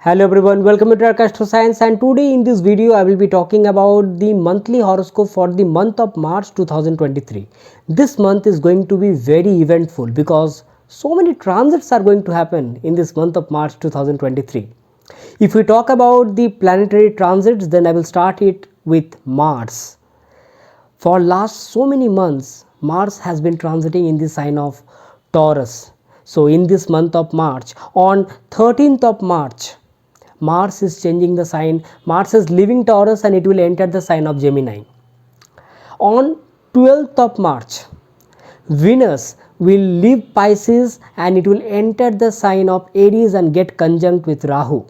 Hello everyone, welcome to Arka Science, and today in this video I will be talking about the monthly horoscope for the month of March 2023. This month is going to be very eventful because so many transits are going to happen in this month of March 2023. If we talk about the planetary transits, then I will start it with Mars. For last so many months, Mars has been transiting in the sign of Taurus. So in this month of March, on 13th of March, Mars is changing the sign. Mars is leaving Taurus and it will enter the sign of Gemini. On 12th of March, Venus will leave Pisces and it will enter the sign of Aries and get conjunct with Rahu.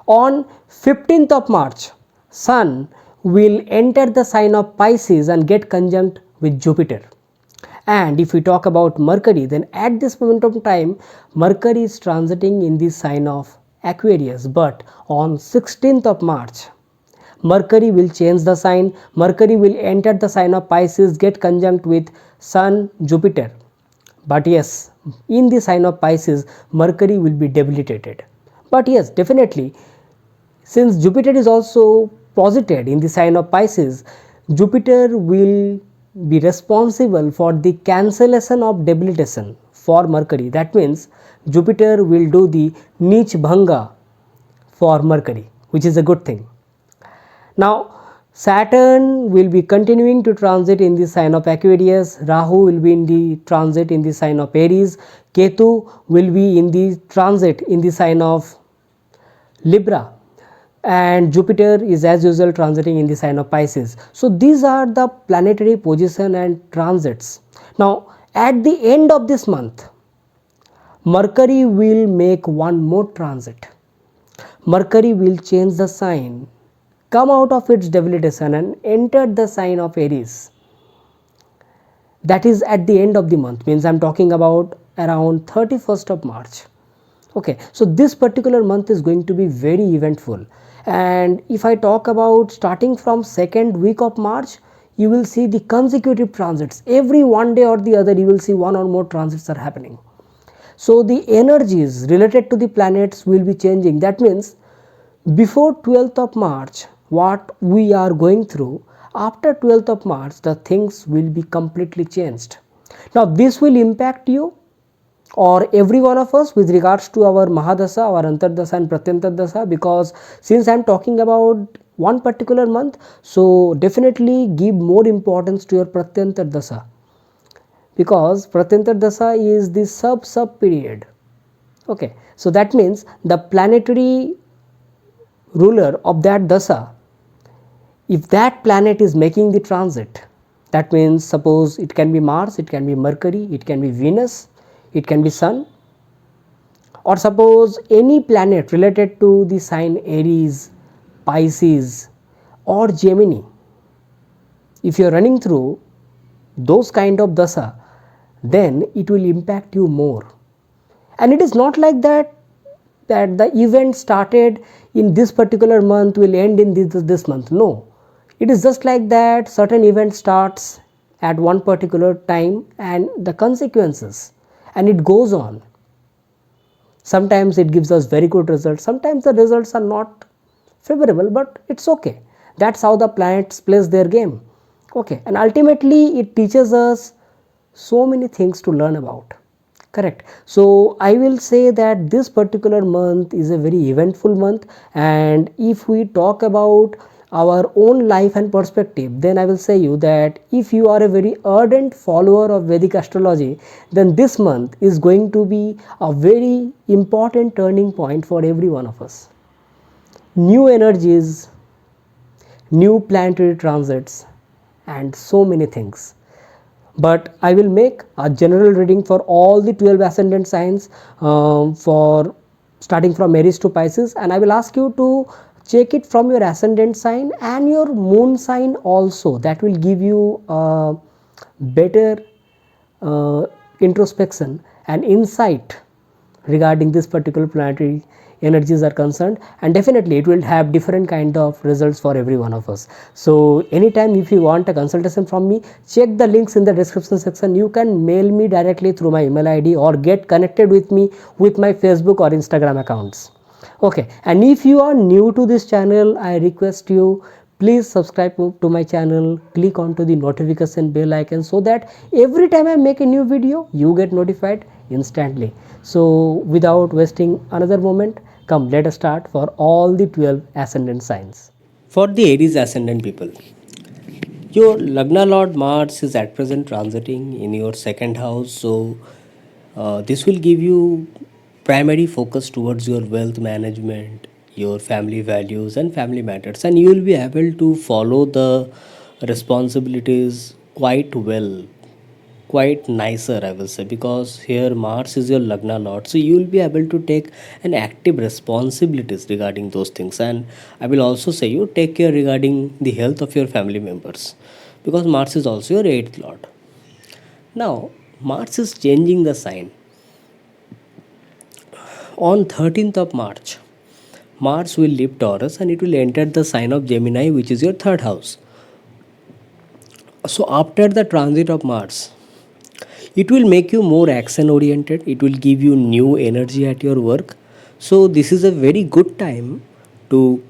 On 15th of March, Sun will enter the sign of Pisces and get conjunct with Jupiter. And if we talk about Mercury, then at this moment of time, Mercury is transiting in the sign of Aquarius, but on 16th of March, Mercury will change the sign. Mercury will enter the sign of Pisces, get conjunct with Sun, Jupiter. But yes, in the sign of Pisces, Mercury will be debilitated. But yes, definitely, since Jupiter is also posited in the sign of Pisces, Jupiter will be responsible for the cancellation of debilitation for Mercury. That means Jupiter will do the Nich Bhanga for Mercury, which is a good thing. Now, Saturn will be continuing to transit in the sign of Aquarius, Rahu will be in the transit in the sign of Aries, Ketu will be in the transit in the sign of Libra, and Jupiter is as usual transiting in the sign of Pisces. So these are the planetary position and transits. Now, at the end of this month, Mercury will make one more transit. Mercury will change the sign, come out of its debilitation and enter the sign of Aries. That is at the end of the month, means I am talking about around 31st of March. Okay, so this particular month is going to be very eventful. And if I talk about starting from second week of March, you will see the consecutive transits. Every one day or the other, you will see one or more transits are happening. So the energies related to the planets will be changing. That means before 12th of March, what we are going through, after 12th of March, the things will be completely changed. Now this will impact you or every one of us with regards to our Mahadasa, our Antardasa and Pratyantardasa, because since I am talking about one particular month, so definitely give more importance to your Pratyantardasa, because Pratyantardasa is the sub period. Okay, so that means the planetary ruler of that dasa, if that planet is making the transit, that means suppose it can be Mars, it can be Mercury, it can be Venus, it can be Sun, or suppose any planet related to the sign Aries, Pisces or Gemini, if you are running through those kind of dasa, then it will impact you more. And it is not like that the event started in this particular month will end in this month. No, it is just like that certain event starts at one particular time and the consequences, and it goes on. Sometimes it gives us very good results, sometimes the results are not favorable, but it's okay. That's how the planets plays their game. Okay, and ultimately it teaches us so many things to learn about. Correct. So I will say that this particular month is a very eventful month, and if we talk about our own life and perspective, then I will say you that if you are a very ardent follower of Vedic astrology, then this month is going to be a very important turning point for every one of us. New energies, new planetary transits and so many things. But I will make a general reading for all the 12 ascendant signs for starting from Aries to Pisces, and I will ask you to check it from your ascendant sign and your moon sign also. That will give you a better introspection and insight regarding this particular planetary energies are concerned, and definitely it will have different kind of results for every one of us. So anytime if you want a consultation from me, check the links in the description section. You can mail me directly through my email ID or get connected with me with my Facebook or Instagram accounts. Okay, and if you are new to this channel, I request you, please subscribe to my channel, click onto the notification bell icon so that every time I make a new video you get notified instantly. So without wasting another moment, come let us start for all the 12 ascendant signs. For the Aries ascendant people, your Lagna Lord Mars is at present transiting in your second house, so this will give you primary focus towards your wealth management, your family values, and family matters, and you will be able to follow the responsibilities quite well, quite nicer, I will say, because here Mars is your Lagna Lord, so you will be able to take an active responsibilities regarding those things. And I will also say you take care regarding the health of your family members because Mars is also your 8th Lord. Now, Mars is changing the sign on 13th of March. Mars will leave Taurus and it will enter the sign of Gemini, which is your third house. So, after the transit of Mars, it will make you more action oriented, it will give you new energy at your work. So, this is a very good time to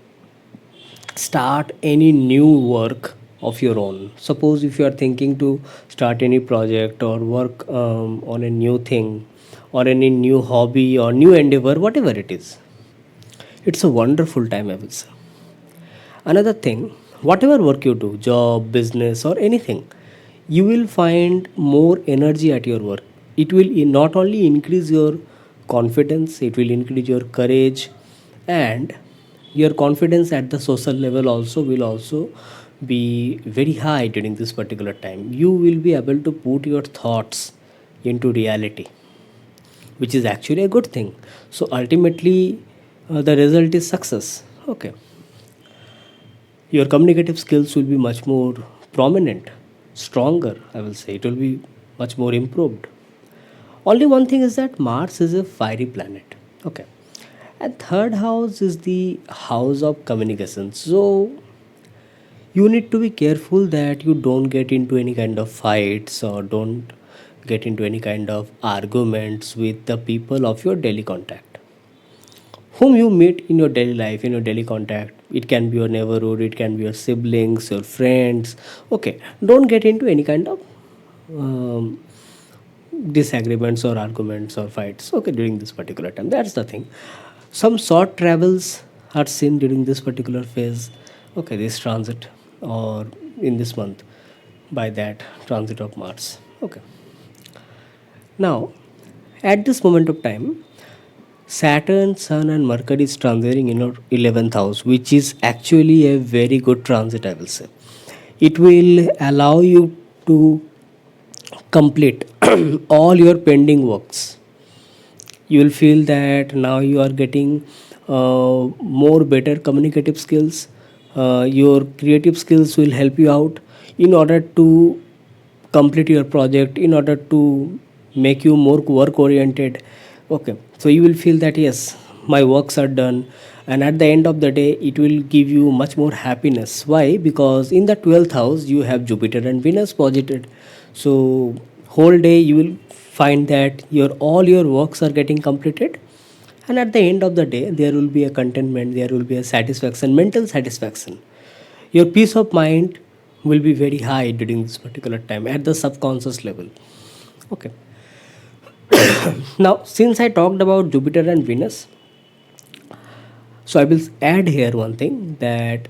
start any new work of your own. Suppose if you are thinking to start any project or work on a new thing or any new hobby or new endeavor, whatever it is, it's a wonderful time, I will say. Another thing, whatever work you do, job, business, or anything, you will find more energy at your work. It will not only increase your confidence, it will increase your courage, and your confidence at the social level also will also be very high during this particular time. You will be able to put your thoughts into reality, which is actually a good thing. So ultimately, the result is success. Okay, your communicative skills will be much more prominent, stronger, I will say. It will be much more improved. Only one thing is that Mars is a fiery planet. Okay, and third house is the house of communication. So you need to be careful that you don't get into any kind of fights or don't get into any kind of arguments with the people of your daily contact, whom you meet in your daily life, in your daily contact. It can be your neighborhood, it can be your siblings, your friends. Okay, don't get into any kind of um, disagreements or arguments or fights, okay, during this particular time. That's the thing. Some short travels are seen during this particular phase, okay, this transit, or in this month, by that transit of Mars. Okay, now at this moment of time, Saturn, Sun, and Mercury is transiting in your 11th house, which is actually a very good transit, I will say. It will allow you to complete all your pending works. You will feel that now you are getting more better communicative skills. Your creative skills will help you out in order to complete your project, in order to make you more work oriented. Okay, so you will feel that yes, my works are done, and at the end of the day it will give you much more happiness. Why? Because in the 12th house you have Jupiter and Venus posited. So whole day you will find that your all your works are getting completed, and at the end of the day there will be a contentment, there will be a satisfaction, mental satisfaction. Your peace of mind will be very high during this particular time at the subconscious level. Okay, now since I talked about Jupiter and Venus, so I will add here one thing that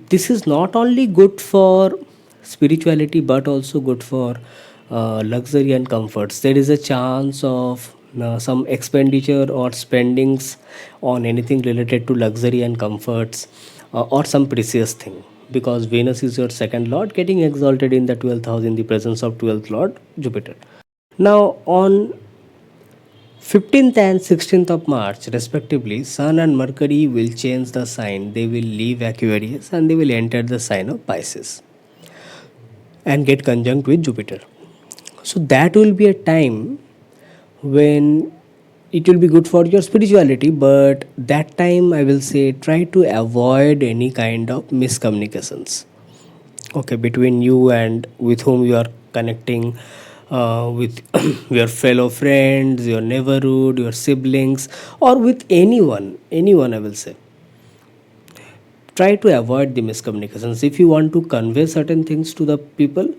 this is not only good for spirituality but also good for luxury and comforts. There is a chance of some expenditure or spendings on anything related to luxury and comforts, or some precious thing, because Venus is your second lord getting exalted in the 12th house in the presence of 12th lord Jupiter. Now on 15th and 16th of March, respectively, Sun and Mercury will change the sign. They will leave Aquarius and they will enter the sign of Pisces and get conjunct with Jupiter. So that will be a time when it will be good for your spirituality, but that time I will say try to avoid any kind of miscommunications, okay, between you and with whom you are connecting, with your fellow friends, your neighborhood, your siblings, or with anyone, I will say. Try to avoid the miscommunications. If you want to convey certain things to the people,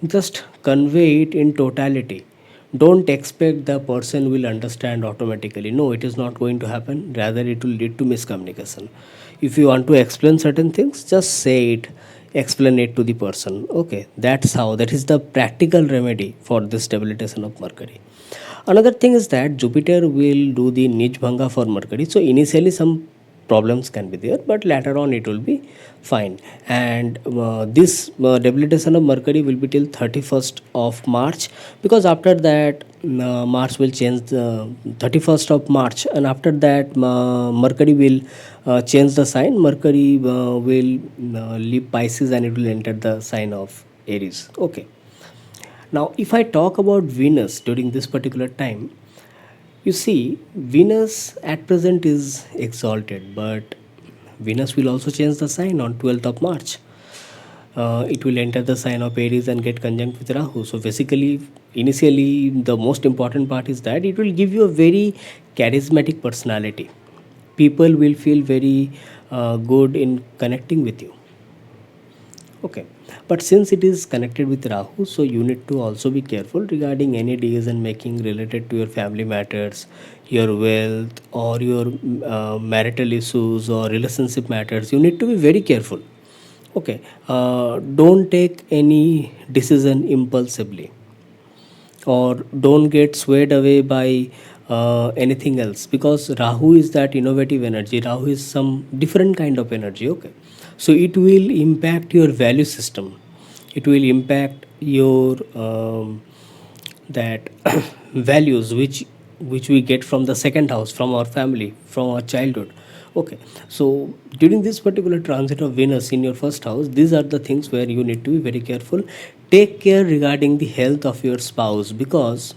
just convey it in totality. Don't expect the person will understand automatically. No, it is not going to happen. Rather, it will lead to miscommunication. If you want to explain certain things, just say it, explain it to the person. Okay, that is the practical remedy for this debilitation of Mercury. Another thing is that Jupiter will do the Nij Bhanga for Mercury. So initially some problems can be there, but later on it will be fine. And this debilitation of Mercury will be till 31st of March, because after that Mars will change the 31st of March, and after that Mercury will change the sign. Mercury will leave Pisces and it will enter the sign of Aries. Okay, now if I talk about Venus during this particular time, you see, Venus at present is exalted, but Venus will also change the sign on 12th of March. It will enter the sign of Aries and get conjunct with Rahu. So basically, initially, the most important part is that it will give you a very charismatic personality. People will feel very good in connecting with you. Okay, but since it is connected with Rahu, so you need to also be careful regarding any decision making related to your family matters, your wealth, or your marital issues or relationship matters. You need to be very careful. Okay, don't take any decision impulsively, or don't get swayed away by anything else, because Rahu is that innovative energy. Rahu is some different kind of energy. Okay, so it will impact your value system. It will impact your that values which we get from the second house, from our family, from our childhood. Okay, so during this particular transit of Venus in your first house, these are the things where you need to be very careful. Take care regarding the health of your spouse, because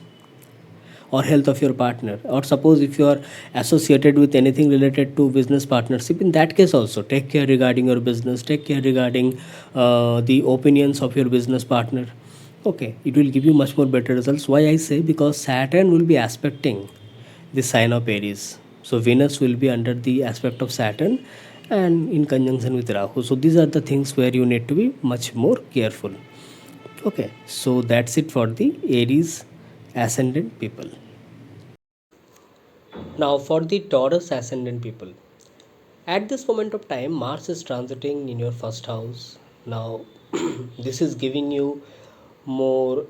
or health of your partner, or suppose if you are associated with anything related to business partnership, in that case also take care regarding your business. Take care regarding the opinions of your business partner. Okay, it will give you much more better results. Why I say? Because Saturn will be aspecting the sign of Aries. So Venus will be under the aspect of Saturn and in conjunction with Rahu. So these are the things where you need to be much more careful. Okay, so that's it for the Aries ascendant people. Now for the Taurus ascendant people. At this moment of time, Mars is transiting in your first house. Now, this is giving you more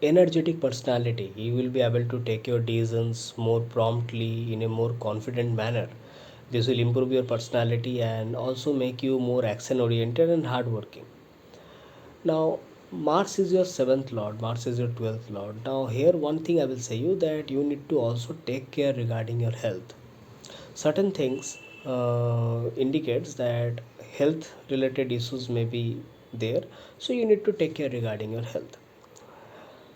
energetic personality. You will be able to take your decisions more promptly in a more confident manner. This will improve your personality and also make you more action oriented and hardworking. Now, Mars is your seventh lord, Mars is your 12th lord. Now, here, one thing I will say you, that you need to also take care regarding your health. Certain things indicates that health related issues may be there, so you need to take care regarding your health.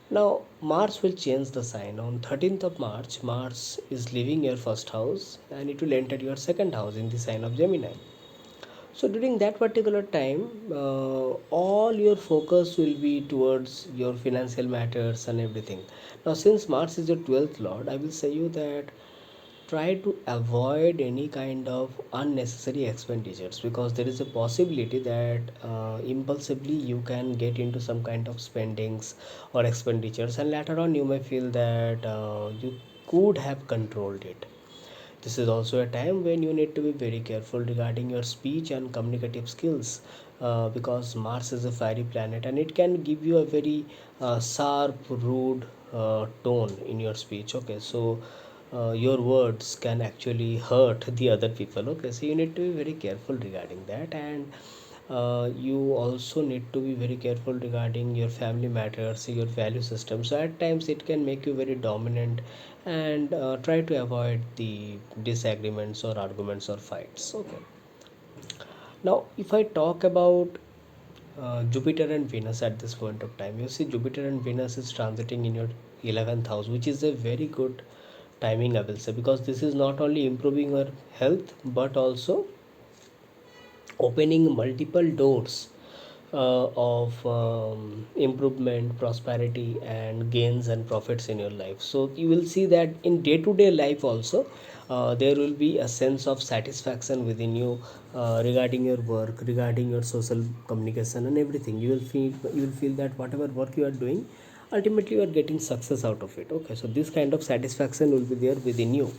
Now, Mars will change the sign on 13th of March. Mars is leaving your first house and it will enter your second house in the sign of Gemini. So during that particular time, all your focus will be towards your financial matters and everything. Now, since Mars is your 12th lord, I will say you that try to avoid any kind of unnecessary expenditures, because there is a possibility that impulsively you can get into some kind of spendings or expenditures, and later on you may feel that you could have controlled it. This is also a time when you need to be very careful regarding your speech and communicative skills, because Mars is a fiery planet and it can give you a very sharp, rude tone in your speech. Okay, so your words can actually hurt the other people. Okay, so you need to be very careful regarding that, and you also need to be very careful regarding your family matters, your value system. So at times it can make you very dominant, and try to avoid the disagreements or arguments or fights. Okay, now if I talk about Jupiter and Venus at this point of time, you see Jupiter and Venus is transiting in your 11th house, which is a very good timing, I will say, because this is not only improving your health but also opening multiple doors of improvement, prosperity, and gains and profits in your life. So you will see that in day-to-day life also, there will be a sense of satisfaction within you regarding your work, regarding your social communication, and everything. You will feel that whatever work you are doing, ultimately you are getting success out of it. Okay, so this kind of satisfaction will be there within you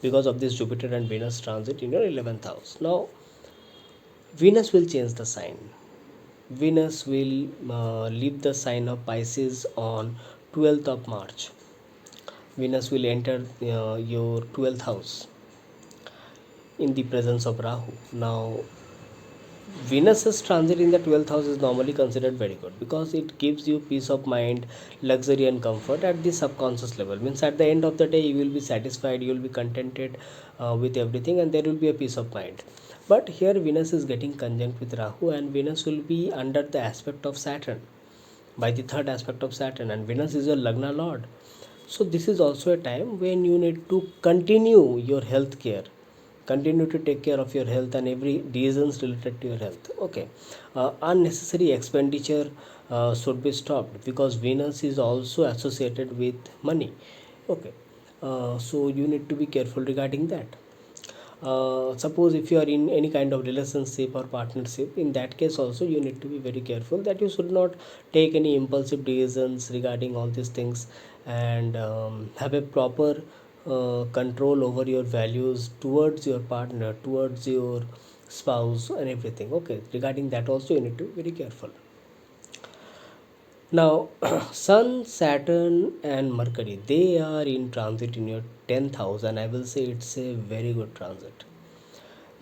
because of this Jupiter and Venus transit in your 11th house. Now Venus will change the sign. Venus will leave the sign of Pisces on 12th of March. Venus will enter your 12th house in the presence of Rahu. Now, Venus's transit in the 12th house is normally considered very good because it gives you peace of mind, luxury, and comfort at the subconscious level. Means at the end of the day, you will be satisfied, you will be contented with everything, and there will be a peace of mind. But here, Venus is getting conjunct with Rahu, and Venus will be under the aspect of Saturn by the third aspect of Saturn, and Venus is your Lagna Lord. So this is also a time when you need to continue your health care, continue to take care of your health and every reasons related to your health. Okay, unnecessary expenditure should be stopped because Venus is also associated with money. Okay, so you need to be careful regarding that. Suppose if you are in any kind of relationship or partnership, in that case also you need to be very careful that you should not take any impulsive decisions regarding all these things, and have a proper control over your values towards your partner, towards your spouse, and everything. Okay, regarding that also you need to be very careful. Now, Sun, Saturn, and Mercury, they are in transit in your 10th house, and I will say it's a very good transit.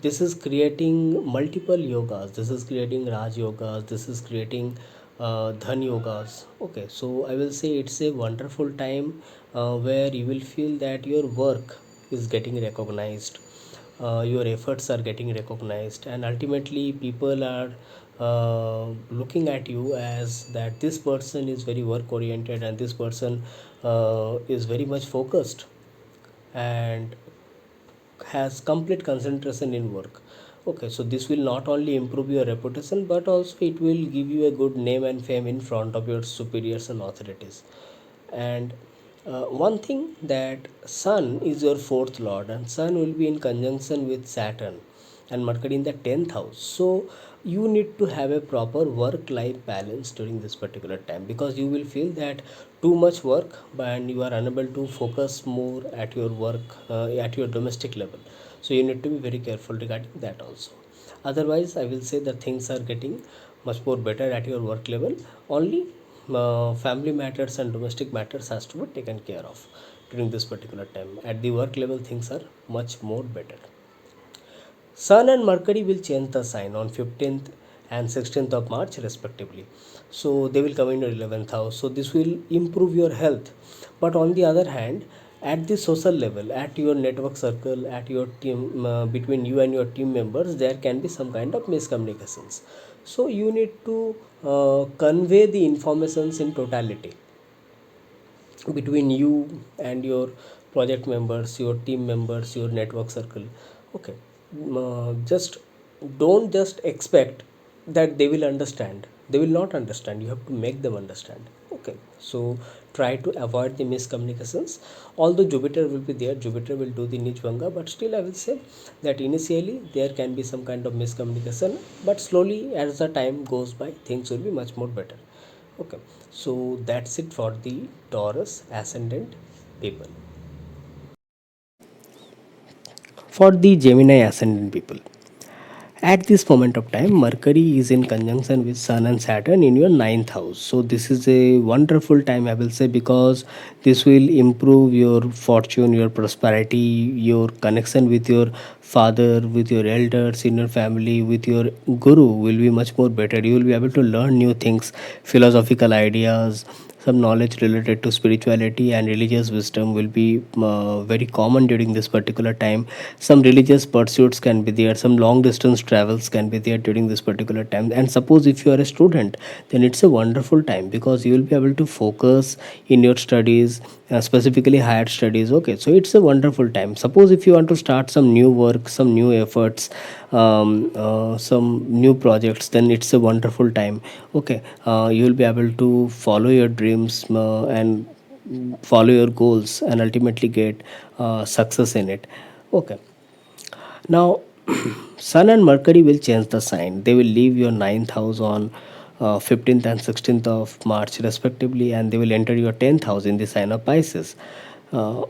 This is creating multiple yogas, this is creating Raj yogas, this is creating Dhan yogas. Okay, so I will say it's a wonderful time where you will feel that your work is getting recognized, your efforts are getting recognized, and ultimately people are looking at you as that this person is very work oriented, and this person is very much focused and has complete concentration in work. Okay, so this will not only improve your reputation, but also it will give you a good name and fame in front of your superiors and authorities. And one thing, that Sun is your fourth lord, and Sun will be in conjunction with Saturn and Mercury in the 10th house. So you need to have a proper work life balance during this particular time, because you will feel that too much work and you are unable to focus more at your work, at your domestic level. So you need to be very careful regarding that also. Otherwise, I will say that things are getting much more better at your work level. Only family matters and domestic matters has to be taken care of during this particular time. At the work level, things are much more better. Sun and Mercury will change the sign on 15th and 16th of March respectively. So they will come in your 11th house. So this will improve your health. But on the other hand, at the social level, at your network circle, at your team, between you and your team members, there can be some kind of miscommunications. So you need to convey the informations in totality between you and your project members, your team members, your network circle. Okay, just don't just expect that they will understand. They will not understand. You have to make them understand. Okay, so try to avoid the miscommunications. Although Jupiter will be there, Jupiter will do the Nijvanga, but still I will say that initially there can be some kind of miscommunication, but slowly as the time goes by, things will be much more better. Okay, so that's it for the Taurus ascendant people. For the Gemini ascendant people, at this moment of time, Mercury is in conjunction with Sun and Saturn in your ninth house. So this is a wonderful time, I will say, because this will improve your fortune, your prosperity, your connection with your father, with your elders in your family, with your guru will be much more better. You will be able to learn new things, philosophical ideas, some knowledge related to spirituality and religious wisdom will be very common during this particular time. Some religious pursuits can be there, some long distance travels can be there during this particular time. And suppose if you are a student, then it's a wonderful time because you will be able to focus in your studies, specifically higher studies. Okay, so it's a wonderful time. Suppose if you want to start some new work, some new efforts, some new projects, then it's a wonderful time. Okay, you will be able to follow your dreams and follow your goals and ultimately get success in it. Okay, now Sun and Mercury will change the sign. They will leave your ninth house on 15th and 16th of March, respectively, and they will enter your 10th house in the sign of Pisces. Uh,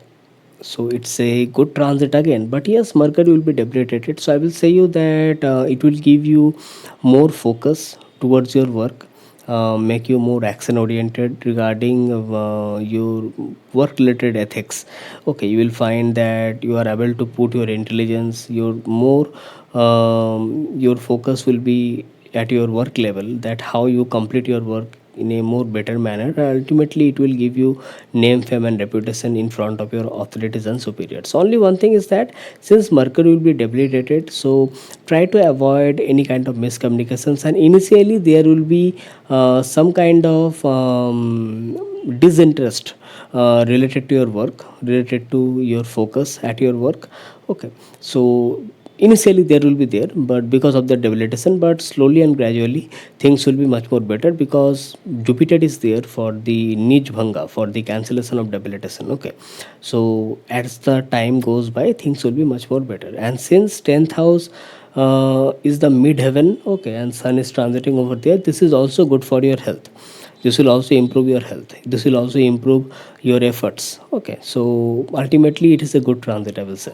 so it's a good transit again, but yes, Mercury will be debilitated. So I will say you that it will give you more focus towards your work, make you more action oriented regarding your work related ethics. Okay, you will find that you are able to put your intelligence, your more your focus will be at your work level, that how you complete your work in a more better manner. Ultimately it will give you name, fame and reputation in front of your authorities and superiors. Only one thing is that since Mercury will be debilitated, so try to avoid any kind of miscommunications, and initially there will be some kind of disinterest related to your work, related to your focus at your work. Okay, so initially there will be there, but because of the debilitation, but slowly and gradually things will be much more better, because Jupiter is there for the nij bhanga, for the cancellation of debilitation. Okay, so as the time goes by, things will be much more better. And since 10th house is the mid heaven, okay, and Sun is transiting over there, this is also good for your health. This will also improve your health, this will also improve your efforts. Okay, so ultimately it is a good transit, I will say.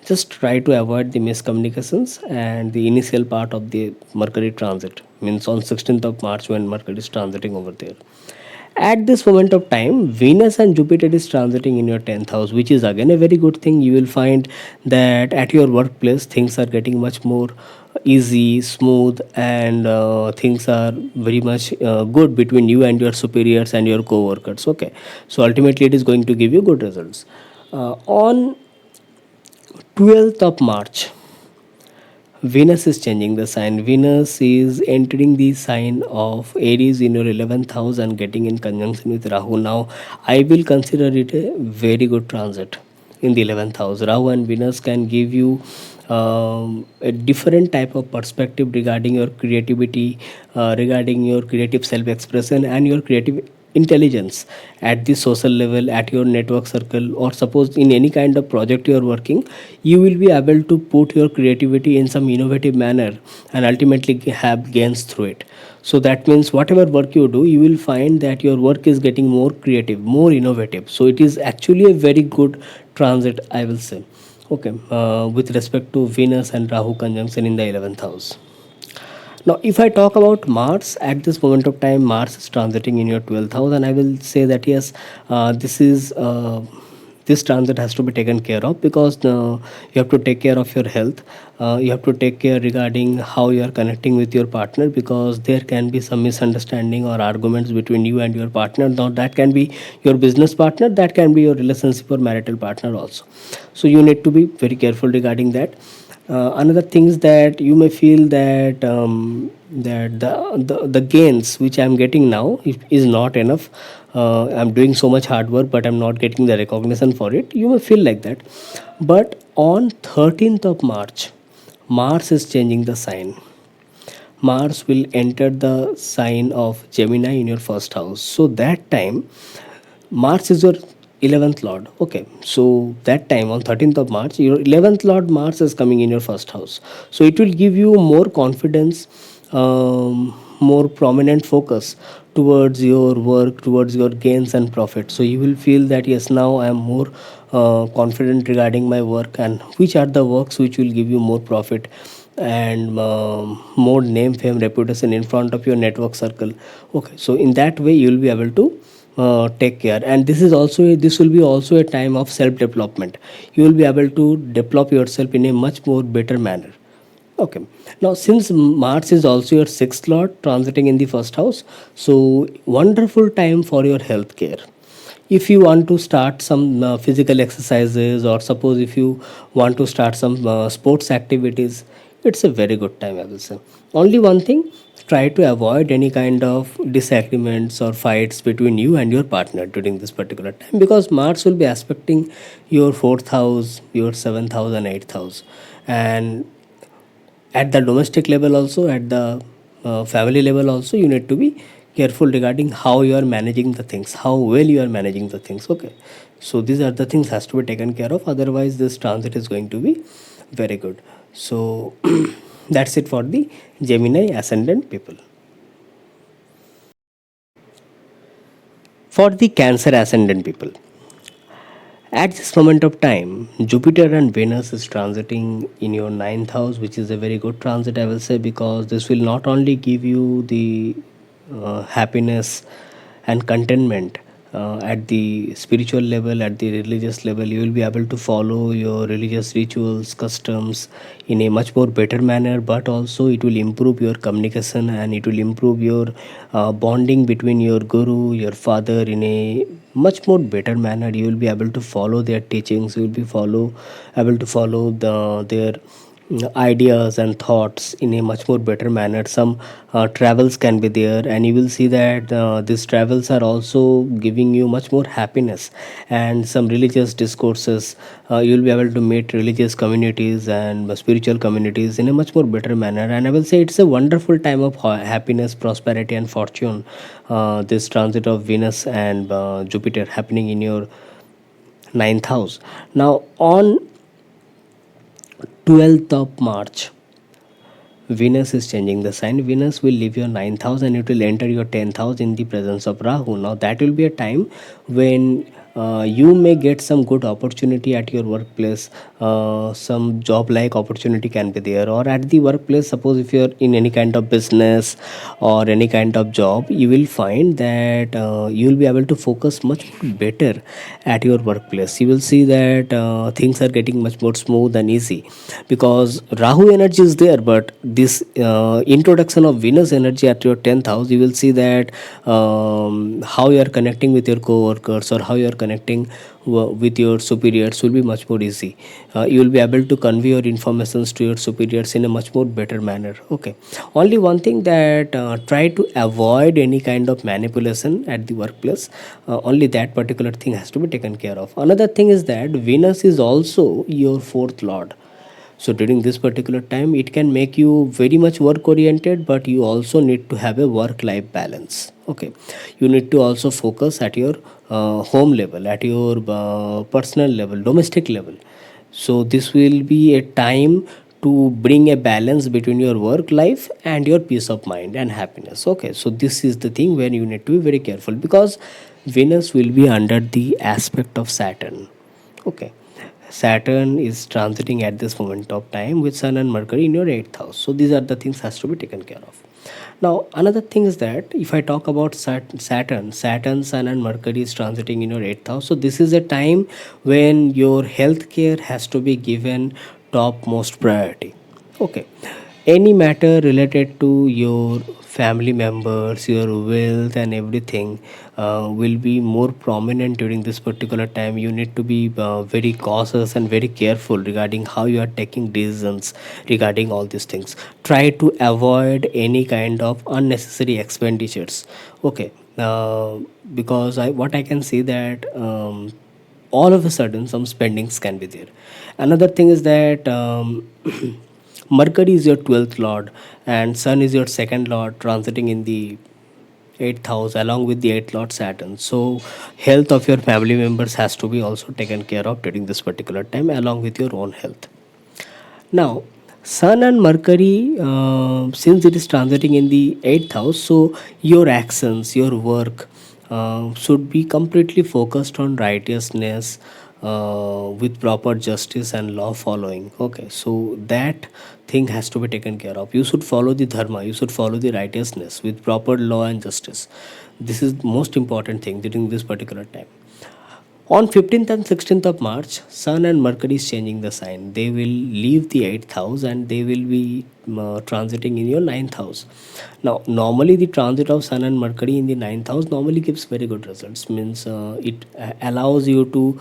Just try to avoid the miscommunications and the initial part of the Mercury transit, means on 16th of March when Mercury is transiting over there. At this moment of time, Venus and Jupiter is transiting in your 10th house, which is again a very good thing. You will find that at your workplace things are getting much more easy, smooth, and things are very much good between you and your superiors and your co-workers. Okay, so ultimately it is going to give you good results. On 12th of March, Venus is changing the sign. Venus is entering the sign of Aries in your 11th house and getting in conjunction with Rahu. Now, I will consider it a very good transit in the 11th house. Rahu and Venus can give you a different type of perspective regarding your creativity, regarding your creative self expression, and your creative intelligence at the social level, at your network circle, or suppose in any kind of project you are working, you will be able to put your creativity in some innovative manner and ultimately have gains through it. So that means whatever work you do, you will find that your work is getting more creative, more innovative. So it is actually a very good transit, I will say. Okay, with respect to Venus and Rahu conjunction in the 11th house. Now, if I talk about Mars, at this moment of time, Mars is transiting in your 12th house, and I will say that yes, this is this transit has to be taken care of, because you have to take care of your health. You have to take care regarding how you are connecting with your partner, because there can be some misunderstanding or arguments between you and your partner. Now, that can be your business partner, that can be your relationship or marital partner also. So, you need to be very careful regarding that. Another thing is that you may feel that that the gains which I'm getting now is not enough. I'm doing so much hard work, but I'm not getting the recognition for it. You may feel like that, but on 13th of March, Mars is changing the sign. Mars will enter the sign of Gemini in your first house. So that time, Mars is your 11th Lord. Okay, so that time on 13th of March, your 11th Lord Mars is coming in your first house. So it will give you more confidence, more prominent focus towards your work, towards your gains and profit. So you will feel that yes, now I am more confident regarding my work, and which are the works which will give you more profit and more name, fame, reputation in front of your network circle. Okay, so in that way you will be able to take care. And this will be also a time of self development. You will be able to develop yourself in a much more better manner. Okay, now since Mars is also your sixth lord transiting in the first house, so wonderful time for your health care. If you want to start some physical exercises, or suppose if you want to start some sports activities, it's a very good time, I will say. Only one thing, try to avoid any kind of disagreements or fights between you and your partner during this particular time, because Mars will be aspecting your fourth house, your seventh house, and eighth house. And at the domestic level also, at the family level also, you need to be careful regarding how you are managing the things, how well you are managing the things. Okay, so these are the things has to be taken care of, otherwise this transit is going to be very good. So that's it for the Gemini ascendant people. For the Cancer ascendant people, at this moment of time, Jupiter and Venus is transiting in your ninth house, which is a very good transit, I will say, because this will not only give you the happiness and contentment at the spiritual level, at the religious level. You will be able to follow your religious rituals, customs in a much more better manner, but also it will improve your communication and it will improve your bonding between your guru, your father, in a much more better manner. You will be able to follow their teachings, you will be able to follow their ideas and thoughts in a much more better manner. Some travels can be there, and you will see that these travels are also giving you much more happiness. And some religious discourses, you will be able to meet religious communities and spiritual communities in a much more better manner. And I will say it's a wonderful time of happiness, prosperity, and fortune. This transit of Venus and Jupiter happening in your ninth house. Now on 12th of March, Venus is changing the sign. Venus will leave your ninth house and it will enter your 10th house in the presence of Rahu. Now, that will be a time when you may get some good opportunity at your workplace. Some job like opportunity can be there, or at the workplace. Suppose if you're in any kind of business or any kind of job, you will find that you will be able to focus much better at your workplace. You will see that things are getting much more smooth and easy, because Rahu energy is there, but this introduction of Venus energy at your 10th house, you will see that how you are connecting with your co-workers or how you are connecting with your superiors will be much more easy. You will be able to convey your informations to your superiors in a much more better manner. Okay, only one thing, that try to avoid any kind of manipulation at the workplace. Only that particular thing has to be taken care of. Another thing is that Venus is also your fourth lord. So during this particular time, it can make you very much work oriented, but you also need to have a work life balance. Okay, you need to also focus at your home level, at your personal level, domestic level. So this will be a time to bring a balance between your work life and your peace of mind and happiness. Okay, so this is the thing where you need to be very careful, because Venus will be under the aspect of Saturn. Okay, Saturn is transiting at this moment of time with Sun and Mercury in your eighth house. So these are the things has to be taken care of. Now another thing is that if I talk about Saturn, Sun, and Mercury is transiting in your eighth house. So this is a time when your health care has to be given topmost priority. Okay, any matter related to your family members, your wealth, and everything will be more prominent during this particular time. You need to be very cautious and very careful regarding how you are taking decisions regarding all these things. Try to avoid any kind of unnecessary expenditures. Okay, because what I can see that all of a sudden some spendings can be there. Another thing is that Mercury is your 12th lord and Sun is your second lord, transiting in the 8th house along with the 8th lord Saturn. So health of your family members has to be also taken care of during this particular time along with your own health. Now, Sun and Mercury, since it is transiting in the 8th house, so your actions, your work should be completely focused on righteousness with proper justice and law following. Okay, so that thing has to be taken care of. You should follow the dharma, you should follow the righteousness with proper law and justice. This is most important thing during this particular time. On 15th and 16th of March, Sun and Mercury is changing the sign. They will leave the 8th house and they will be transiting in your 9th house. Now, normally the transit of Sun and Mercury in the 9th house normally gives very good results. Means it allows you to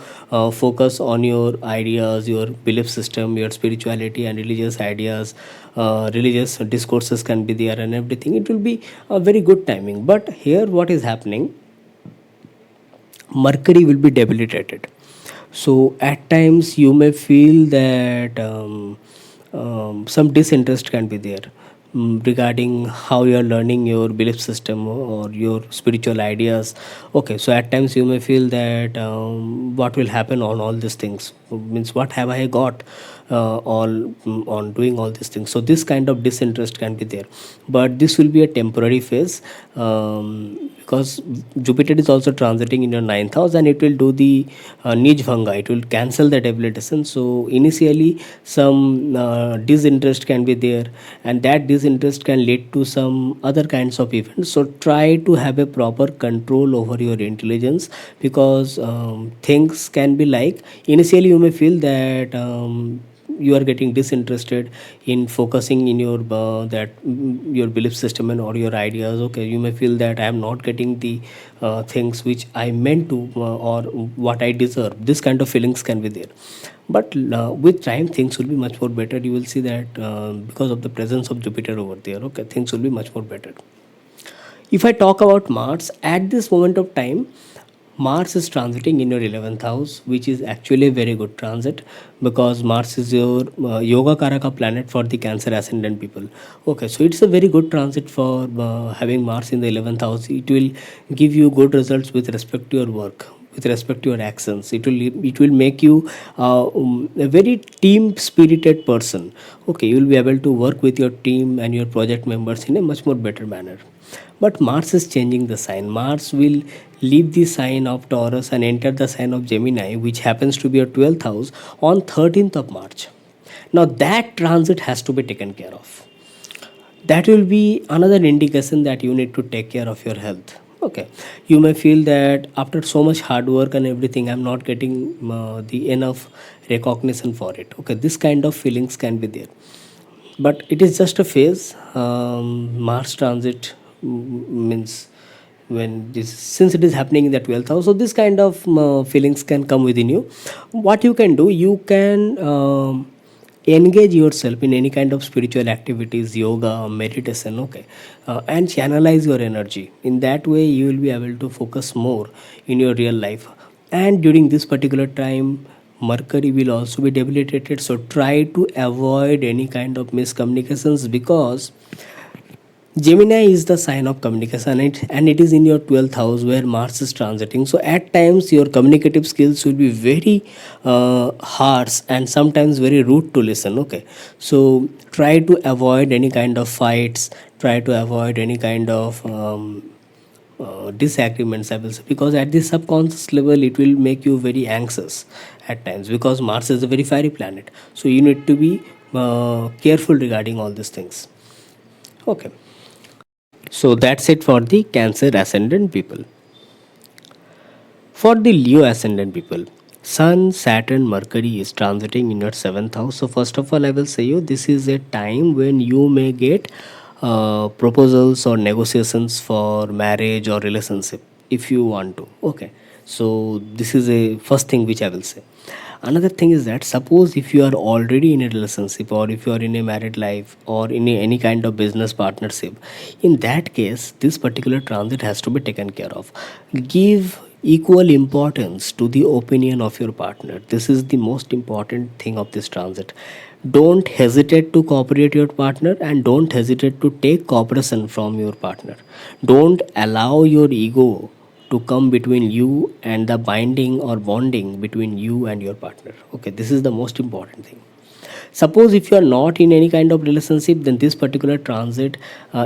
focus on your ideas, your belief system, your spirituality and religious ideas. Religious discourses can be there and everything. It will be a very good timing. But here, what is happening? Mercury will be debilitated, so at times you may feel that some disinterest can be there, regarding how you are learning your belief system or your spiritual ideas. Okay, so at times you may feel that what will happen on all these things, means what have I got all on doing all these things. So this kind of disinterest can be there, but this will be a temporary phase, because Jupiter is also transiting in your ninth house and it will do the Nij Bhanga, it will cancel the debilitation. So initially some disinterest can be there, and that disinterest can lead to some other kinds of events. So try to have a proper control over your intelligence, because things can be like, initially you may feel that you are getting disinterested in focusing in your your belief system and or your ideas. Okay, you may feel that I am not getting the things which I meant to, or what I deserve. This kind of feelings can be there, but with time things will be much more better. You will see that because of the presence of Jupiter over there, okay, things will be much more better. If I talk about Mars, at this moment of time, Mars is transiting in your 11th house, which is actually a very good transit, because Mars is your Yoga Karaka planet for the Cancer ascendant people. Okay, so it's a very good transit for having Mars in the 11th house. It will give you good results with respect to your work, with respect to your actions. It will make you a very team spirited person. Okay, you will be able to work with your team and your project members in a much more better manner. But Mars is changing the sign. Mars will leave the sign of Taurus and enter the sign of Gemini, which happens to be your 12th house, on 13th of March. Now that transit has to be taken care of. That will be another indication that you need to take care of your health. Okay, you may feel that after so much hard work and everything, I'm not getting the enough recognition for it. Okay, this kind of feelings can be there, but it is just a phase. Mars transit means, when this, since it is happening in the 12th house, so this kind of feelings can come within you. What you can do, you can engage yourself in any kind of spiritual activities, yoga, meditation, okay, and channelize your energy. In that way you will be able to focus more in your real life. And during this particular time, Mercury will also be debilitated, so try to avoid any kind of miscommunications, because Gemini is the sign of communication, and it is in your 12th house where Mars is transiting. So at times your communicative skills will be very harsh and sometimes very rude to listen. Okay, so try to avoid any kind of fights. Try to avoid any kind of disagreements, I will say, because at the subconscious level it will make you very anxious at times, because Mars is a very fiery planet. So you need to be careful regarding all these things. Okay. So that's it for the Cancer ascendant people. For the Leo ascendant people, Sun, Saturn, Mercury is transiting in your seventh house. So first of all, I will say you, this is a time when you may get proposals or negotiations for marriage or relationship if you want to. Okay, so this is a first thing which I will say. Another thing is that, suppose if you are already in a relationship, or if you are in a married life, or in any kind of business partnership, in that case this particular transit has to be taken care of. Give equal importance to the opinion of your partner. This is the most important thing of this transit. Don't hesitate to cooperate your partner, and don't hesitate to take cooperation from your partner. Don't allow your ego to come between you and the binding or bonding between you and your partner. Okay, this is the most important thing. Suppose if you are not in any kind of relationship, then this particular transit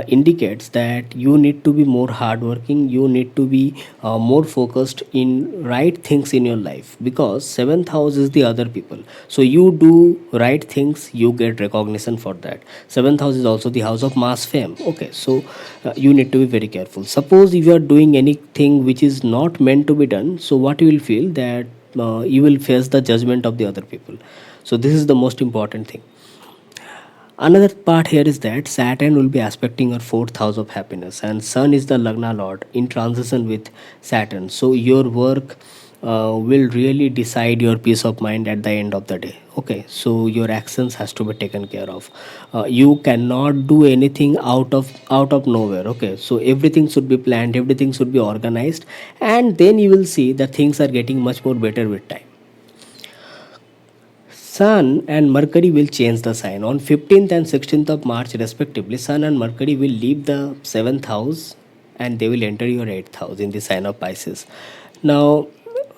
indicates that you need to be more hardworking, you need to be more focused in right things in your life, because seventh house is the other people. So you do right things, you get recognition for that. Seventh house is also the house of mass fame. Okay, so you need to be very careful. Suppose if you are doing anything which is not meant to be done, so what you will feel that you will face the judgment of the other people. So this is the most important thing. Another part here is that Saturn will be aspecting your fourth house of happiness, and Sun is the Lagna Lord in transition with Saturn. So your work will really decide your peace of mind at the end of the day. Okay, so your actions has to be taken care of. You cannot do anything out of nowhere. Okay, so everything should be planned, everything should be organized, and then you will see that things are getting much more better with time. Sun and Mercury will change the sign. On 15th and 16th of March, respectively, Sun and Mercury will leave the 7th house and they will enter your 8th house in the sign of Pisces. Now,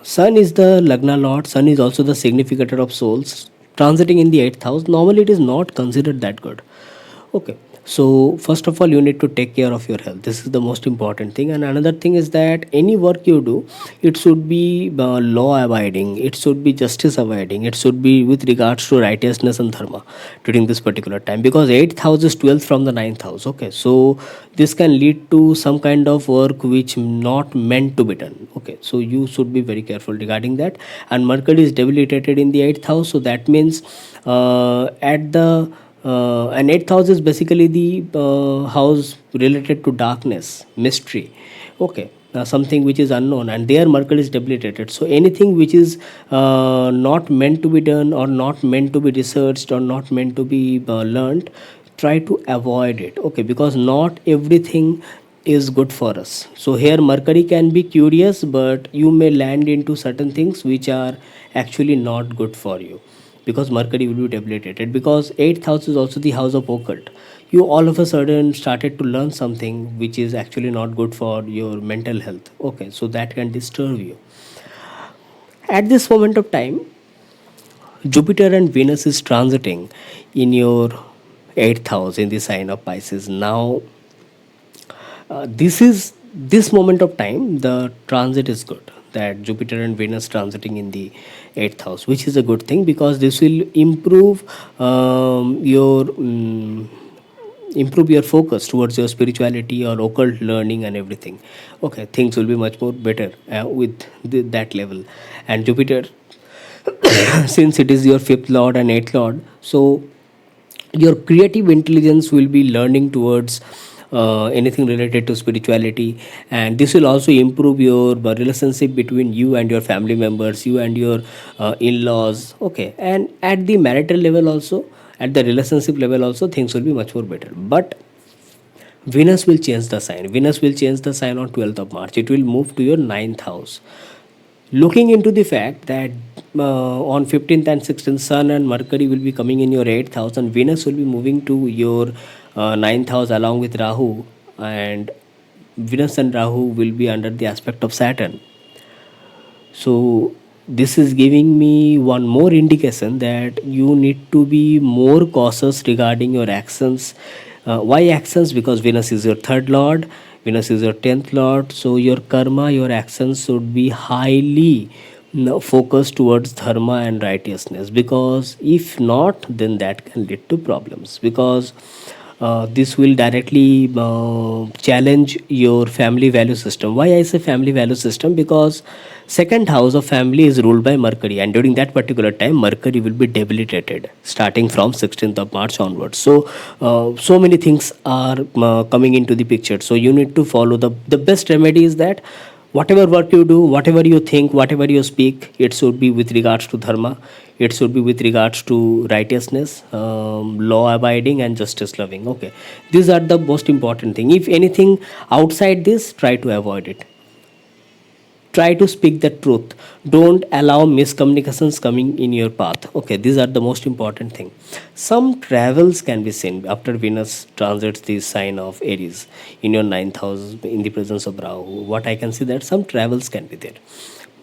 Sun is the Lagna Lord, Sun is also the significator of souls. Transiting in the 8th house, normally it is not considered that good. Okay, so first of all, you need to take care of your health. This is the most important thing. And another thing is that any work you do, it should be law abiding, it should be justice abiding, it should be with regards to righteousness and dharma during this particular time, because 8th house is 12th from the 9th house. Okay, so this can lead to some kind of work which not meant to be done. Okay, so you should be very careful regarding that. And Mercury is debilitated in the 8th house, so that means at the and 8th house is basically the house related to darkness, mystery. Okay, something which is unknown, and there Mercury is debilitated. So anything which is not meant to be done, or not meant to be researched, or not meant to be learned, try to avoid it. Okay, because not everything is good for us. So here Mercury can be curious, but you may land into certain things which are actually not good for you, because Mercury will be debilitated. Because 8th house is also the house of occult. You all of a sudden started to learn something which is actually not good for your mental health. Okay, so that can disturb you. At this moment of time, Jupiter and Venus is transiting in your 8th house in the sign of Pisces. Now, this moment of time, the transit is good, that Jupiter and Venus transiting in the 8th house, which is a good thing, because this will improve your focus towards your spirituality or occult learning and everything. Okay, things will be much more better with that level. And Jupiter, since it is your 5th lord and 8th lord, so your creative intelligence will be learning towards anything related to spirituality, and this will also improve your relationship between you and your family members, you and your in-laws. Okay, and at the marital level also, at the relationship level also, things will be much more better. But Venus will change the sign. Venus will change the sign on 12th of March. It will move to your 9th house. Looking into the fact that on 15th and 16th, Sun and Mercury will be coming in your 8th house, and Venus will be moving to your 9th house along with Rahu, and Venus and Rahu will be under the aspect of Saturn. So this is giving me one more indication that you need to be more cautious regarding your actions. Why actions? Because Venus is your 3rd lord, Venus is your 10th lord. So your karma, your actions should be highly focused towards dharma and righteousness, because if not, then that can lead to problems, because this will directly challenge your family value system. Why I say family value system? Because 2nd house of family is ruled by Mercury, and during that particular time Mercury will be debilitated starting from 16th of March onwards. So so many things are coming into the picture. So you need to follow the best remedy is that whatever work you do, whatever you think, whatever you speak, it should be with regards to dharma, it should be with regards to righteousness, law abiding, and justice loving. Okay, these are the most important thing. If anything outside this, try to avoid it. Try to speak the truth. Don't allow miscommunications coming in your path. Okay, these are the most important thing. Some travels can be seen after Venus transits the sign of Aries in your 9th house in the presence of Rahu. What I can see that some travels can be there.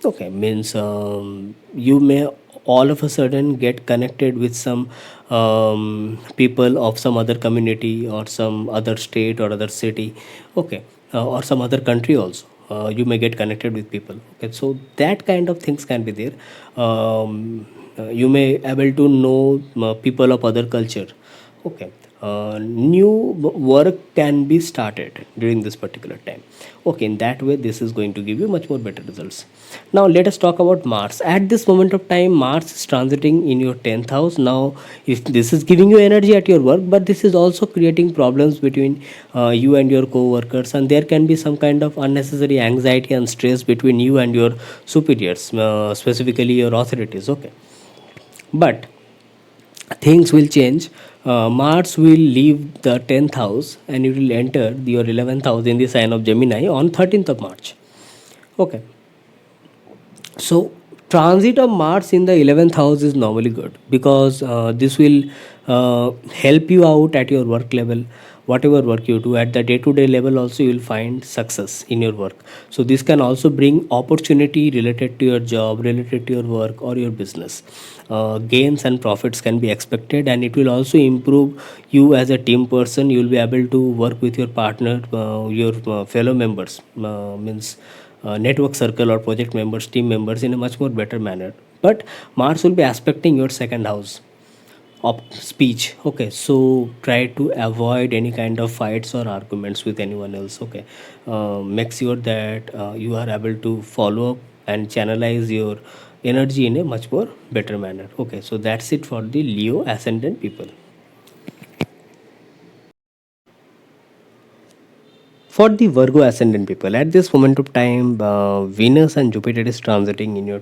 Okay, means you may all of a sudden get connected with some people of some other community or some other state or other city. Okay, or some other country also. You may get connected with people. Okay, so that kind of things can be there. You may able to know people of other culture. Okay, new work can be started during this particular time. Okay, in that way this is going to give you much more better results. Now let us talk about Mars. At this moment of time, Mars is transiting in your 10th house. Now if this is giving you energy at your work, but this is also creating problems between you and your co-workers, and there can be some kind of unnecessary anxiety and stress between you and your superiors, specifically your authorities. Okay, but things will change. Mars will leave the 10th house and it will enter your 11th house in the sign of Gemini on 13th of March. Okay, so transit of Mars in the 11th house is normally good because this will help you out at your work level. Whatever work you do at the day to day level, also you will find success in your work. So this can also bring opportunity related to your job, related to your work or your business. Gains and profits can be expected, and it will also improve you as a team person. You will be able to work with your partner, your fellow members, means network circle or project members, team members in a much more better manner. But Mars will be aspecting your second house of speech. Okay, so try to avoid any kind of fights or arguments with anyone else. Okay, make sure that you are able to follow up and channelize your energy in a much more better manner. Okay, so that's it for the Leo ascendant people. For the Virgo ascendant people, at this moment of time, Venus and Jupiter is transiting in your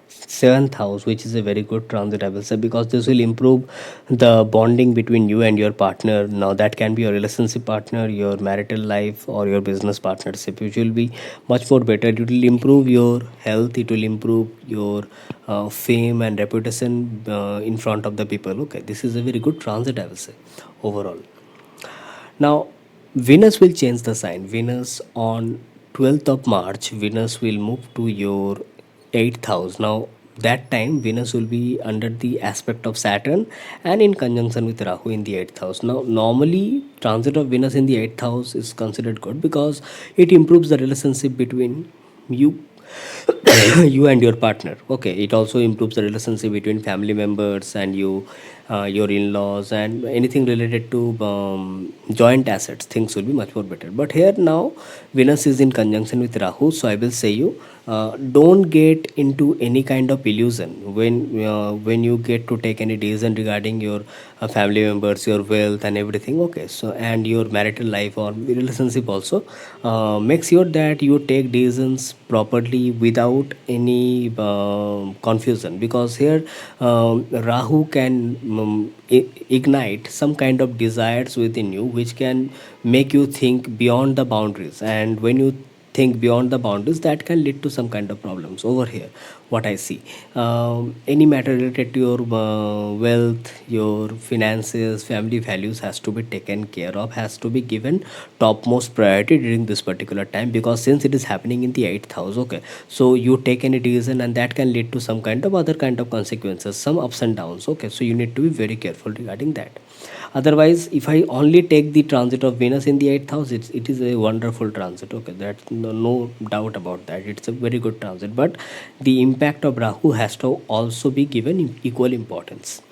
seventh house, which is a very good transit, I will say, because this will improve the bonding between you and your partner. Now, that can be your relationship partner, your marital life, or your business partnership, which will be much more better. It will improve your health, it will improve your fame and reputation in front of the people. Okay, this is a very good transit, I will say, overall. Now, Venus will change the sign. Venus on 12th of March, Venus will move to your 8th house. Now, that time Venus will be under the aspect of Saturn and in conjunction with Rahu in the 8th house. Now, normally, transit of Venus in the 8th house is considered good because it improves the relationship between you you and your partner. Okay, it also improves the relationship between family members and you, your in-laws, and anything related to joint assets. Things will be much more better. But here now Venus is in conjunction with Rahu, so I will say you, don't get into any kind of illusion when you get to take any decision regarding your family members, your wealth and everything. Okay, so and your marital life or relationship also, make sure that you take decisions properly without any confusion, because here Rahu can ignite some kind of desires within you which can make you think beyond the boundaries, and when you think beyond the boundaries, that can lead to some kind of problems over here. What I see, any matter related to your wealth, your finances, family values has to be taken care of, has to be given topmost priority during this particular time, because since it is happening in the 8th house. Okay, so you take any decision and that can lead to some kind of other kind of consequences, some ups and downs. Okay, so you need to be very careful regarding that. Otherwise, if I only take the transit of Venus in the 8th house, it is a wonderful transit. Okay, that's no doubt about that. It's a very good transit. But the impact of Rahu has to also be given equal importance.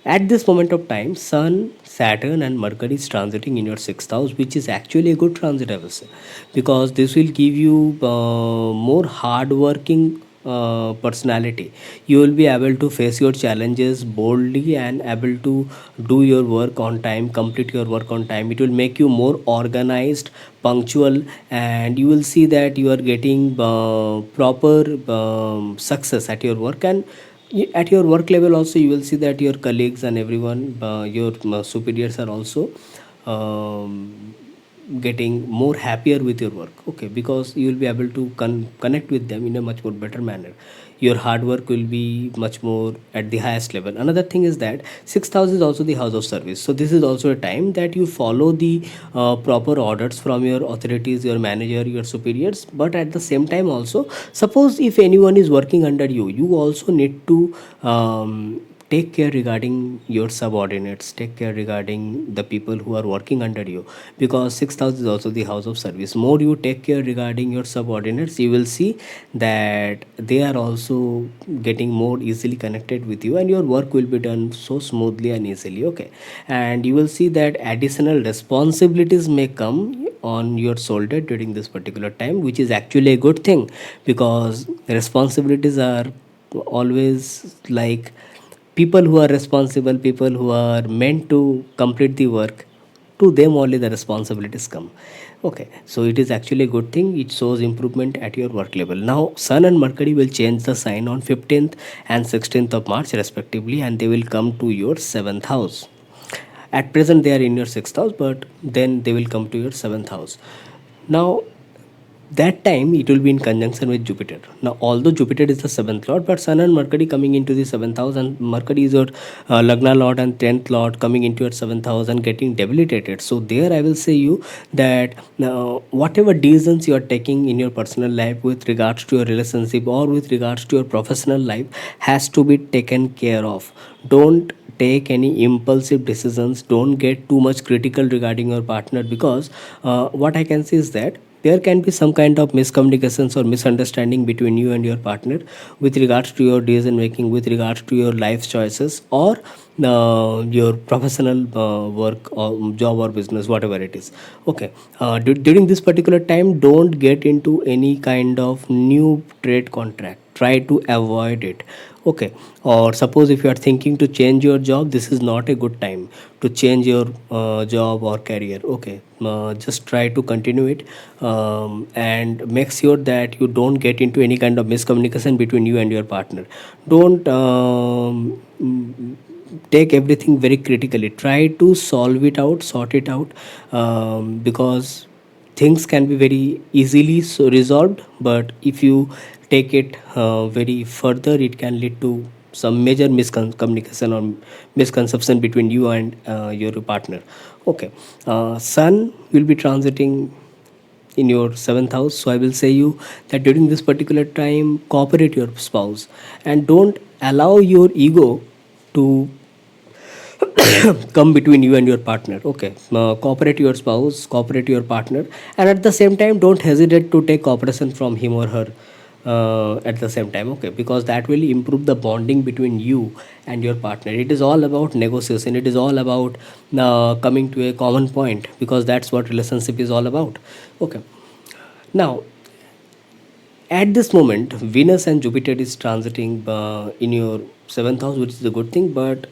At this moment of time, Sun, Saturn, and Mercury is transiting in your sixth house, which is actually a good transit, I will say, because this will give you more hardworking personality. You will be able to face your challenges boldly and able to do your work on time, complete your work on time. It will make you more organized, punctual, and you will see that you are getting proper success at your work. And at your work level also, you will see that your colleagues and everyone, your superiors are also um, getting more happier with your work, okay, because you will be able to connect with them in a much more better manner. Your hard work will be much more at the highest level. Another thing is that sixth house is also the house of service, so this is also a time that you follow the proper orders from your authorities, your manager, your superiors. But at the same time also, suppose if anyone is working under you, you also need to take care regarding your subordinates, take care regarding the people who are working under you, because sixth house is also the house of service. More you take care regarding your subordinates, you will see that they are also getting more easily connected with you, and your work will be done so smoothly and easily, okay. And you will see that additional responsibilities may come on your shoulder during this particular time, which is actually a good thing, because responsibilities are always like, people who are responsible, people who are meant to complete the work, to them only the responsibilities come, okay. So it is actually a good thing, it shows improvement at your work level. Now sun and mercury will change the sign on 15th and 16th of March respectively, and they will come to your 7th house. At present they are in your 6th house, but then they will come to your 7th house. Now that time it will be in conjunction with Jupiter. Now although Jupiter is the 7th lord, but sun and mercury coming into the 7th house, and mercury is your lagna lord and 10th lord coming into your 7th house and getting debilitated. So there I will say you that whatever decisions you are taking in your personal life with regards to your relationship or with regards to your professional life has to be taken care of. Don't take any impulsive decisions, don't get too much critical regarding your partner, because what I can see is that there can be some kind of miscommunications or misunderstanding between you and your partner with regards to your decision making, with regards to your life choices, or your professional work or job or business, whatever it is, okay. During this particular time, don't get into any kind of new trade contract, try to avoid it, okay. Or suppose if you are thinking to change your job, this is not a good time to change your job or career, okay. Just try to continue it, and make sure that you don't get into any kind of miscommunication between you and your partner. Don't take everything very critically, try to solve it out, sort it out, because things can be very easily so resolved, but if you take it very further, it can lead to some major miscommunication or misconception between you and your partner, okay. Sun will be transiting in your 7th house, so I will say you that during this particular time, cooperate your spouse, and don't allow your ego to come between you and your partner, okay. Cooperate your spouse, cooperate your partner, and at the same time don't hesitate to take cooperation from him or her at the same time, okay, because that will improve the bonding between you and your partner. It is all about negotiation, it is all about coming to a common point, because that's what relationship is all about, okay. Now at this moment, Venus and Jupiter is transiting in your 7th house, which is a good thing. But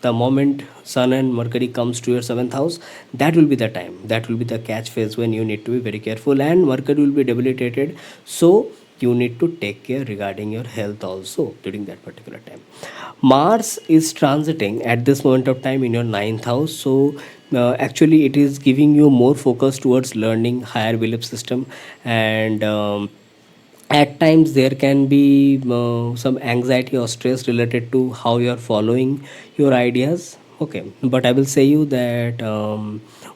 the moment Sun and Mercury comes to your 7th house, that will be the time, that will be the catch phase when you need to be very careful, and Mercury will be debilitated. So you need to take care regarding your health also during that particular time. Mars is transiting at this moment of time in your 9th house, so actually it is giving you more focus towards learning higher belief system, and at times there can be some anxiety or stress related to how you are following your ideas, okay. But I will say you that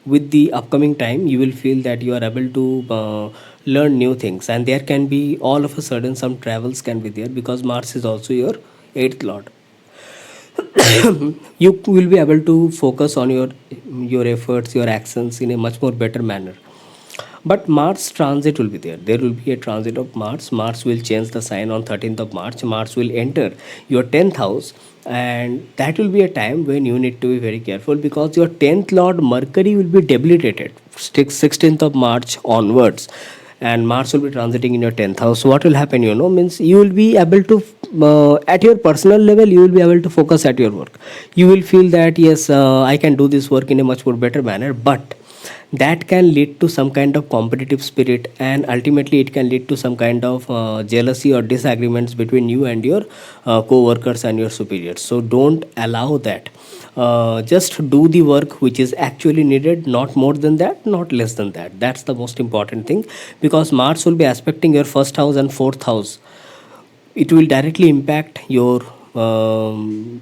with the upcoming time you will feel that you are able to learn new things, and there can be all of a sudden some travels can be there, because Mars is also your 8th lord. You will be able to focus on your efforts, your actions in a much more better manner. But Mars transit will be there. There will be a transit of Mars. Mars will change the sign on 13th of March. Mars will enter your 10th house, and that will be a time when you need to be very careful, because your 10th Lord Mercury will be debilitated 16th of March onwards, and Mars will be transiting in your 10th house. So what will happen, means you will be able to at your personal level, you will be able to focus at your work. You will feel that yes, I can do this work in a much more better manner, but that can lead to some kind of competitive spirit, and ultimately it can lead to some kind of jealousy or disagreements between you and your co-workers and your superiors. So don't allow that. Just do the work which is actually needed, not more than that, not less than that. That's the most important thing, because Mars will be aspecting your first house and fourth house. It will directly impact your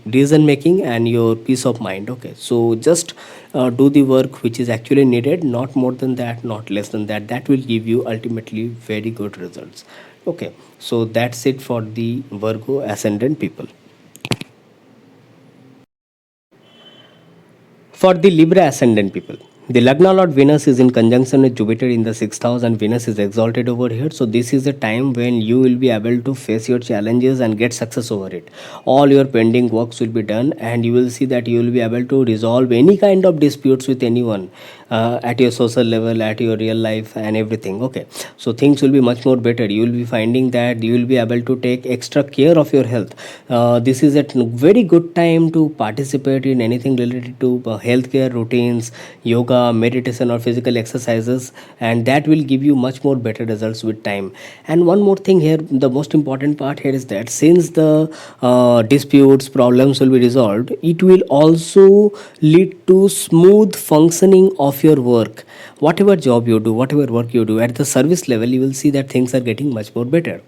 decision making and your peace of mind. Okay, so just do the work which is actually needed, not more than that, not less than that. That will give you ultimately very good results. Okay, so that's it for the Virgo ascendant people. For the Libra ascendant people, the Lagna Lord Venus is in conjunction with Jupiter in the sixth house, and Venus is exalted over here. So, this is a time when you will be able to face your challenges and get success over it. All your pending works will be done, and you will see that you will be able to resolve any kind of disputes with anyone at your social level, at your real life, and everything. Okay, so things will be much more better. You will be finding that you will be able to take extra care of your health. This is a very good time to participate in anything related to healthcare routines, yoga, meditation, or physical exercises, and that will give you much more better results with time. And one more thing here, the most important part here is that since the disputes, problems will be resolved, it will also lead to smooth functioning of your work. Whatever job you do, whatever work you do, at the service level, you will see that things are getting much more better.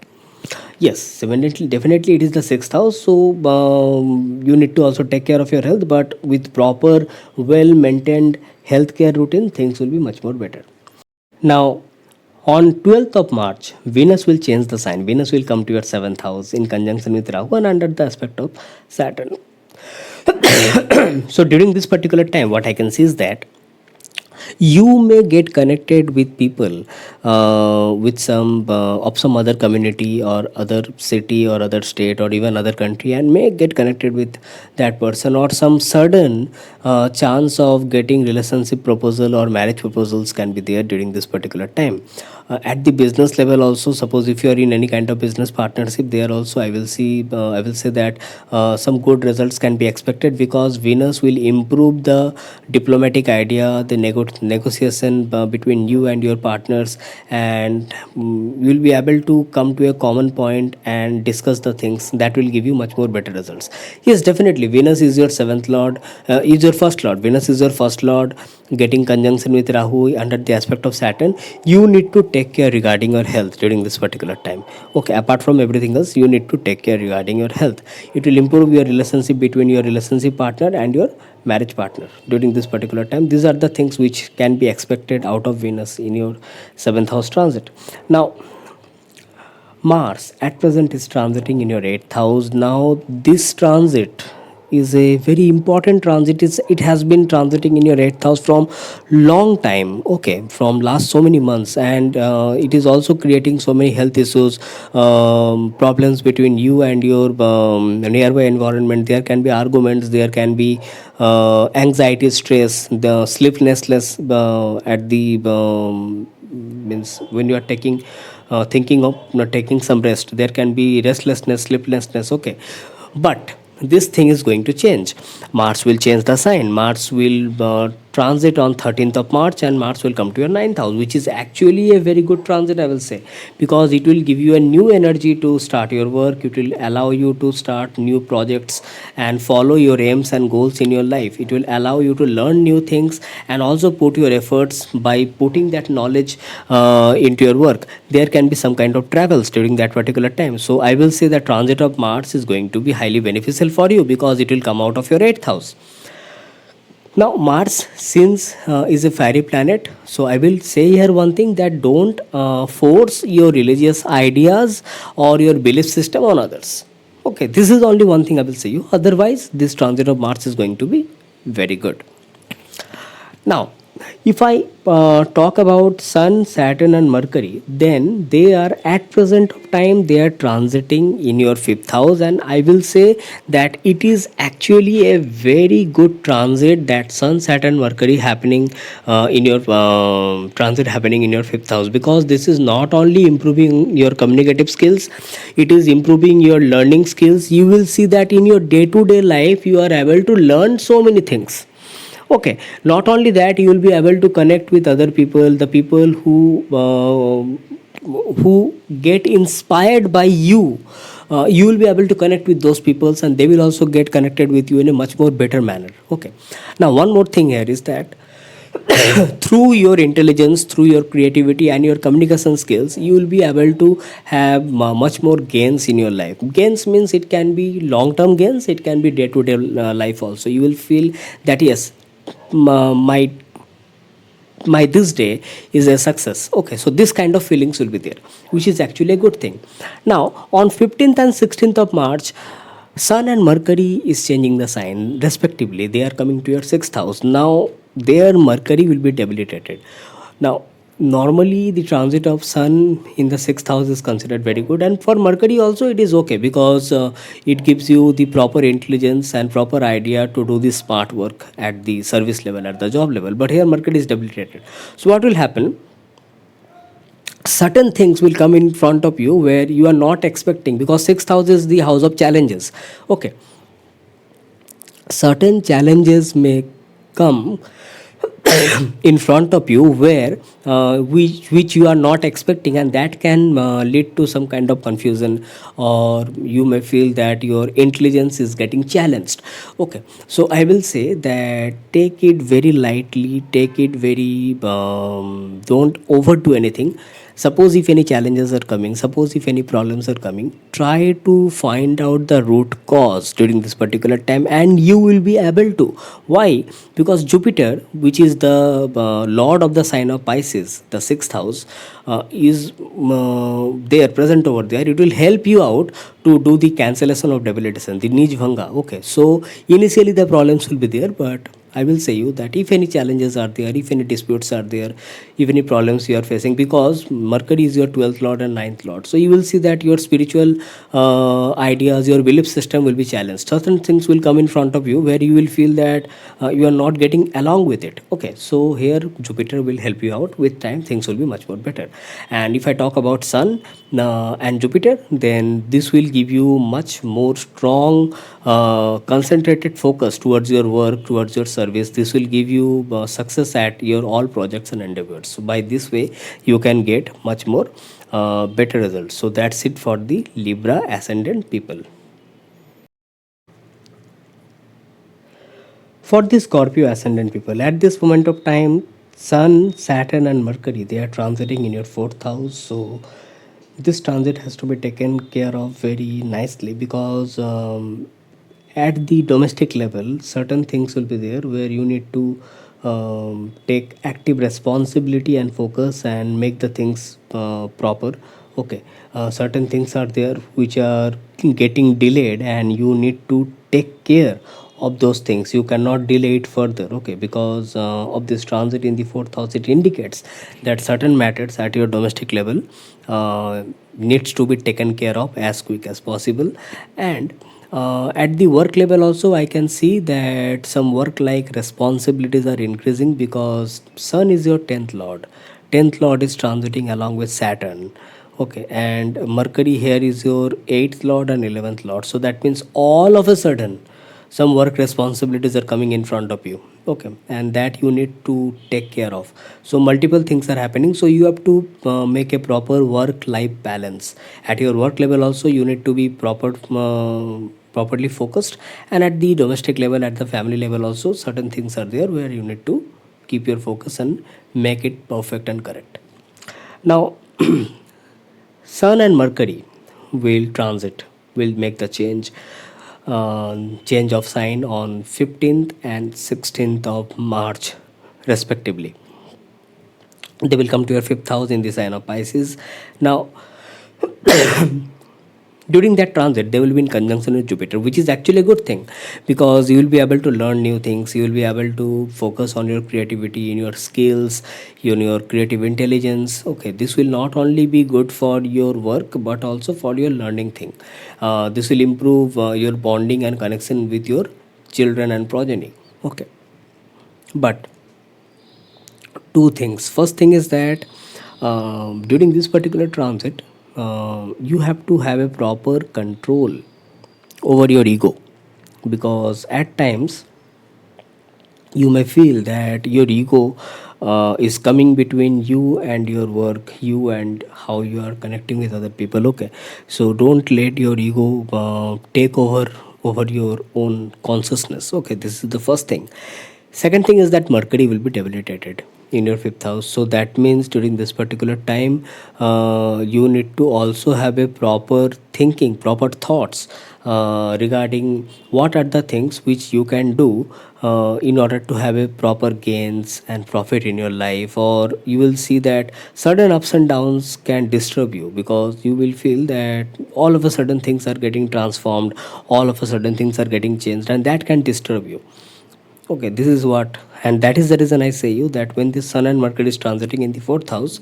Yes, definitely it is the sixth house. So you need to also take care of your health, but with proper, well maintained healthcare routine, things will be much more better. Now, on 12th of March, Venus will change the sign. Venus will come to your seventh house in conjunction with Rahu and under the aspect of Saturn. So during this particular time, what I can see is that you may get connected with people with some of some other community or other city or other state or even other country, and may get connected with that person, or some sudden chance of getting relationship proposal or marriage proposals can be there during this particular time. At the business level also, suppose if you are in any kind of business partnership, there also I will say that some good results can be expected, because Venus will improve the diplomatic idea, the negotiation between you and your partners, and you will be able to come to a common point and discuss the things that will give you much more better results. Yes, definitely Venus is your seventh lord, is your first lord. Venus is your first lord, getting conjunction with Rahu under the aspect of Saturn. You need to take care regarding your health during this particular time. Okay, apart from everything else, you need to take care regarding your health. It will improve your relationship between your relationship partner and your marriage partner during this particular time. These are the things which can be expected out of Venus in your seventh house transit. Now, Mars at present is transiting in your 8th house. Now, this transit is a very important transit. It has been transiting in your 8th house from long time, okay, from last so many months, and it is also creating so many health issues, problems between you and your nearby environment. There can be arguments, there can be anxiety, stress, the sleeplessness at the means when you are taking thinking of taking some rest, there can be restlessness, sleeplessness. Okay, but this thing is going to change. Mars will change the sign. Mars will transit on 13th of March, and Mars will come to your 9th house, which is actually a very good transit, I will say, because it will give you a new energy to start your work. It will allow you to start new projects and follow your aims and goals in your life. It will allow you to learn new things and also put your efforts by putting that knowledge into your work. There can be some kind of travels during that particular time. So I will say that transit of Mars is going to be highly beneficial for you, because it will come out of your 8th house. Now, Mars, since is a fiery planet, so I will say here one thing, that don't force your religious ideas or your belief system on others. Okay, this is only one thing I will say you. Otherwise, this transit of Mars is going to be very good. Now, if I talk about Sun, Saturn, and Mercury, then they are at present of time they are transiting in your 5th house, and I will say that it is actually a very good transit, that Sun, Saturn, Mercury happening in your transit happening in your 5th house, because this is not only improving your communicative skills, it is improving your learning skills. You will see that in your day-to-day life you are able to learn so many things. Okay, not only that, you will be able to connect with other people, the people who get inspired by you. You will be able to connect with those peoples, and they will also get connected with you in a much more better manner. Okay, now one more thing here is that through your intelligence, through your creativity and your communication skills, you will be able to have much more gains in your life. Gains means it can be long term gains, it can be day to day life also. You will feel that yes, my this day is a success. Okay, so this kind of feelings will be there, which is actually a good thing. Now on 15th and 16th of March, Sun and Mercury is changing the sign respectively. They are coming to your 6th house. Now their Mercury will be debilitated. Now normally the transit of Sun in the 6th house is considered very good, and for Mercury also it is okay, because it gives you the proper intelligence and proper idea to do the smart work at the service level, at the job level. But here Mercury is debilitated. So what will happen? Certain things will come in front of you where you are not expecting, because 6th house is the house of challenges. Okay, certain challenges may come in front of you where which you are not expecting, and that can lead to some kind of confusion, or you may feel that your intelligence is getting challenged. Okay, so I will say that take it very lightly, take it very don't overdo anything. Suppose if any challenges are coming, suppose if any problems are coming, try to find out the root cause during this particular time, and you will be able to. Why? Because Jupiter, which is the lord of the sign of Pisces, the 6th house, is there, present over there. It will help you out to do the cancellation of debilitation, the Nij Bhanga. Okay, so initially the problems will be there, but I will say you that if any challenges are there, if any disputes are there, if any problems you are facing, because Mercury is your 12th lord and 9th lord, so you will see that your spiritual ideas, your belief system will be challenged. Certain things will come in front of you where you will feel that you are not getting along with it. Okay, so here Jupiter will help you out. With time, things will be much more better. And if I talk about Sun and Jupiter, then this will give you much more strong, concentrated focus towards your work, towards your service. This will give you success at your all projects and endeavors. So by this way, you can get much more better results. So that's it for the Libra ascendant people. For the Scorpio ascendant people, at this moment of time, Sun, Saturn, and Mercury, they are transiting in your 4th house. So this transit has to be taken care of very nicely, because at the domestic level, certain things will be there where you need to take active responsibility and focus and make the things proper. Okay, certain things are there which are getting delayed, and you need to take care of those things. You cannot delay it further. Okay, because of this transit in the 4th house, it indicates that certain matters at your domestic level needs to be taken care of as quick as possible. And at the work level also, I can see that some work like responsibilities are increasing, because Sun is your 10th lord. 10th lord is transiting along with Saturn. Okay, and Mercury here is your 8th lord and 11th lord. So that means all of a sudden some work responsibilities are coming in front of you. Okay, and that you need to take care of. So multiple things are happening, so you have to make a proper work life balance. At your work level also, you need to be properly focused, and at the domestic level, at the family level also, certain things are there where you need to keep your focus and make it perfect and correct. Now Sun and Mercury will transit, will make the change of sign on 15th and 16th of March respectively. They will come to your 5th house in the sign of Pisces. Now during that transit, they will be in conjunction with Jupiter, which is actually a good thing, because you will be able to learn new things. You will be able to focus on your creativity, in your skills, in your creative intelligence. Okay, this will not only be good for your work but also for your learning thing. This will improve your bonding and connection with your children and progeny. Okay, but two things. First thing is that during this particular transit, you have to have a proper control over your ego, because at times You may feel that your ego is coming between you and your work, you and how you are connecting with other people. Okay, so don't let your ego take over your own consciousness. Okay, this is the first thing. Second thing is that Mercury will be debilitated in your fifth house. So that means during this particular time, you need to also have a proper thinking, proper thoughts regarding what are the things which you can do in order to have a proper gains and profit in your life. Or you will see that certain ups and downs can disturb you, because you will feel that all of a sudden things are getting transformed, all of a sudden things are getting changed, and that can disturb you. Okay, this is what, and that is the reason I say you that when the Sun and Mercury is transiting in the fourth house,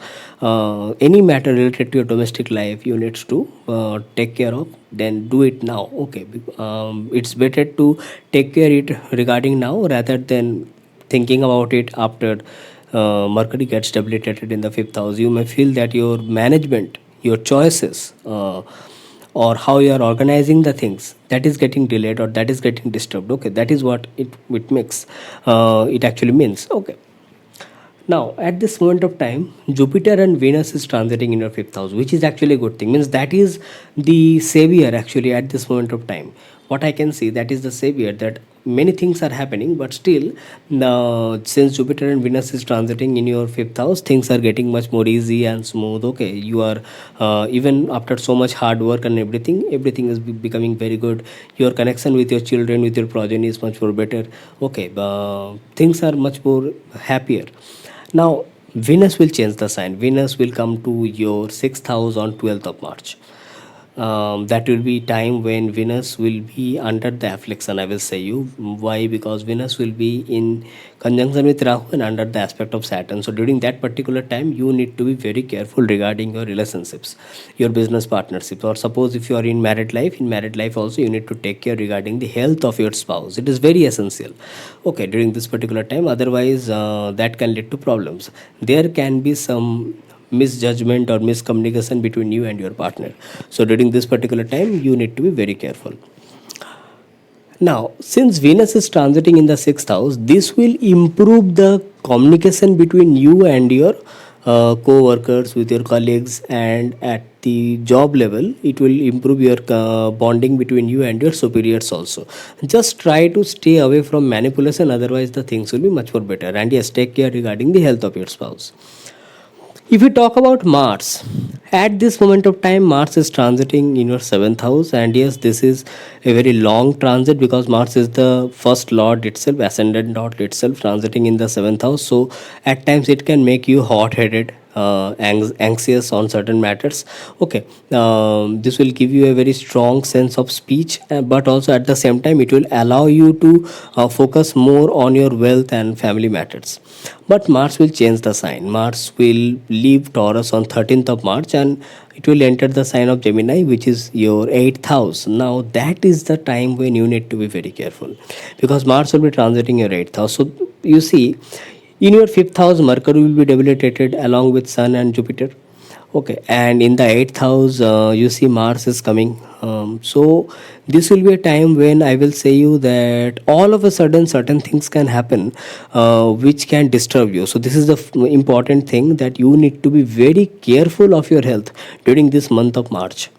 any matter related to your domestic life you need to take care of. Then do it now. Okay, it's better to take care it regarding now rather than thinking about it after Mercury gets debilitated in the fifth house. You may feel that your management, your choices. Or how you are organizing the things, that is getting delayed or that is getting disturbed. Okay, that is what it makes, it actually means. Okay, now at this moment of time, Jupiter and Venus is transiting in your fifth house, which is actually a good thing. Means that is the savior actually at this moment of time. What I can see, that is the savior, that many things are happening, but still, since Jupiter and Venus is transiting in your fifth house, things are getting much more easy and smooth. Okay, you are even after so much hard work and everything is becoming very good. Your connection with your children, with your progeny is much more better. Okay, things are much more happier. Now, Venus will change the sign. Venus will come to your sixth house on 12th of March. That will be time when Venus will be under the affliction. I will say you why, because Venus will be in conjunction with Rahu and under the aspect of Saturn. So during that particular time, you need to be very careful regarding your relationships, your business partnerships, or suppose if you are in married life. In married life also, you need to take care regarding the health of your spouse. It is very essential. Okay, during this particular time, otherwise that can lead to problems. There can be some misjudgment or miscommunication between you and your partner. So during this particular time, you need to be very careful. Now, since Venus is transiting in the sixth house, this will improve the communication between you and your co-workers, with your colleagues, and at the job level, it will improve your bonding between you and your superiors also. Just try to stay away from manipulation, otherwise the things will be much more better. And yes, take care regarding the health of your spouse. If you talk about Mars, at this moment of time, Mars is transiting in your seventh house, and yes, this is a very long transit because Mars is the first lord itself, ascendant lord itself, transiting in the seventh house. So, at times, it can make you hot headed, anxious on certain matters. Okay, this will give you a very strong sense of speech, but also at the same time, it will allow you to focus more on your wealth and family matters. But Mars will change the sign. Mars will leave Taurus on 13th of March and it will enter the sign of Gemini, which is your 8th house. Now, that is the time when you need to be very careful because Mars will be transiting your 8th house. So, you see, in your 5th house, Mercury will be debilitated along with Sun and Jupiter. Okay, and in the 8th house, you see Mars is coming. So, this will be a time when I will say you that all of a sudden certain things can happen which can disturb you. So, this is the important thing, that you need to be very careful of your health during this month of March.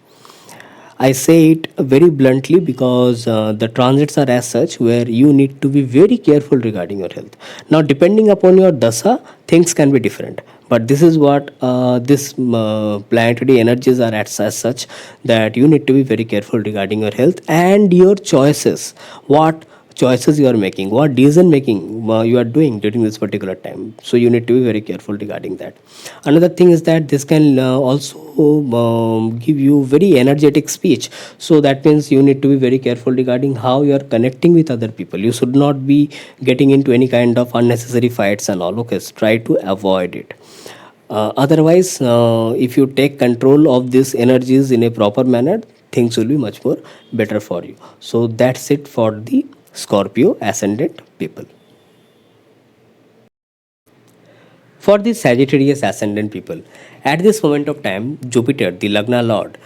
I say it very bluntly because the transits are as such where you need to be very careful regarding your health. Now, depending upon your dasa, things can be different. But this is what this planetary energies are as such, that you need to be very careful regarding your health and your choices. What choices you are making, what decision making you are doing during this particular time. So you need to be very careful regarding that. Another thing is that this can also give you very energetic speech. So that means you need to be very careful regarding how you are connecting with other people. You should not be getting into any kind of unnecessary fights and all. Okay, so try to avoid it. Otherwise, if you take control of these energies in a proper manner, things will be much more better for you. So that's it for the Scorpio ascendant people. For the Sagittarius ascendant people, at this moment of time, Jupiter, the Lagna Lord,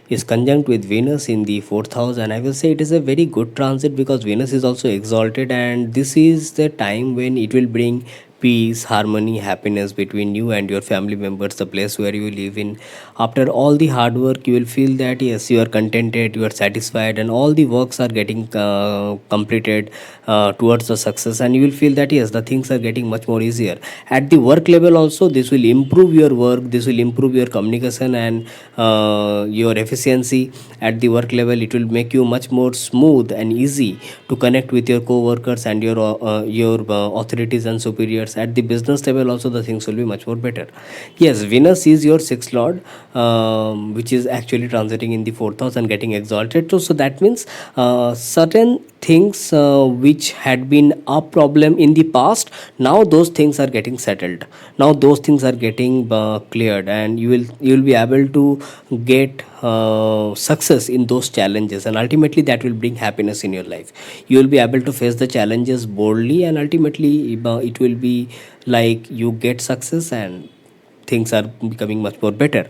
is conjunct with Venus in the fourth house, and I will say it is a very good transit because Venus is also exalted, and this is the time when it will bring peace, harmony, happiness between you and your family members, the place where you live in. After all the hard work, you will feel that yes, you are contented, you are satisfied, and all the works are getting completed towards the success, and you will feel that yes, the things are getting much more easier. At the work level also, this will improve your work, this will improve your communication and your efficiency. At the work level, it will make you much more smooth and easy to connect with your co-workers and your authorities and superiors. At the business level also, the things will be much more better. Yes, Venus is your sixth lord, which is actually transiting in the fourth house and getting exalted. So that means certain things which had been a problem in the past, now those things are getting settled, now those things are getting cleared, and you will be able to get success in those challenges, and ultimately that will bring happiness in your life. You will be able to face the challenges boldly, and ultimately it will be like you get success and things are becoming much more better.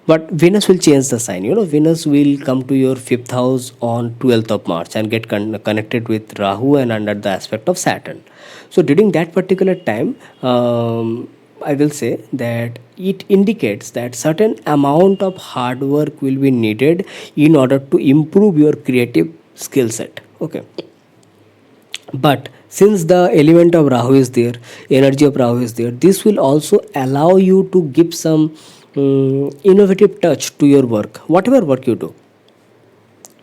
But Venus will change the sign. Venus will come to your fifth house on 12th of March and get connected with Rahu and under the aspect of Saturn. So during that particular time, I will say that it indicates that certain amount of hard work will be needed in order to improve your creative skill set. Okay, but since the element of Rahu is there, energy of Rahu is there, this will also allow you to give some innovative touch to your work. Whatever work you do,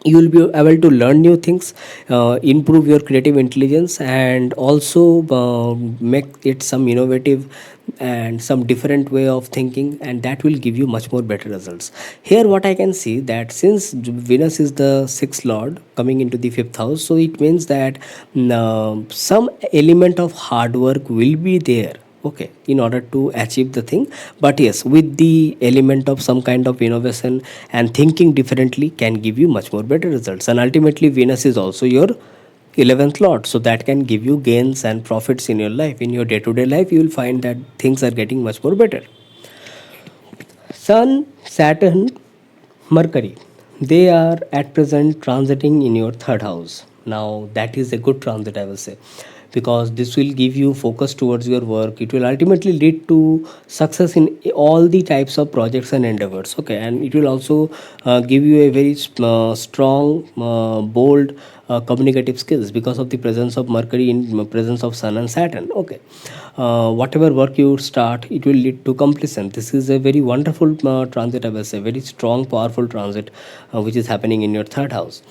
you will be able to learn new things, improve your creative intelligence, and also make it some innovative and some different way of thinking, and that will give you much more better results. Here what I can see, that since Venus is the sixth lord coming into the fifth house, so it means that some element of hard work will be there, okay, in order to achieve the thing. But yes, with the element of some kind of innovation and thinking differently can give you much more better results. And ultimately Venus is also your 11th lord, so that can give you gains and profits in your life. In your day-to-day life, you will find that things are getting much more better. Sun, Saturn, Mercury, they are at present transiting in your third house. Now that is a good transit, I will say, because this will give you focus towards your work. It will ultimately lead to success in all the types of projects and endeavors, okay, and it will also give you a very strong, bold communicative skills because of the presence of Mercury in presence of Sun and Saturn, okay. Whatever work you start, it will lead to completion. This is a very wonderful transit, I will say, very strong, powerful transit which is happening in your third house.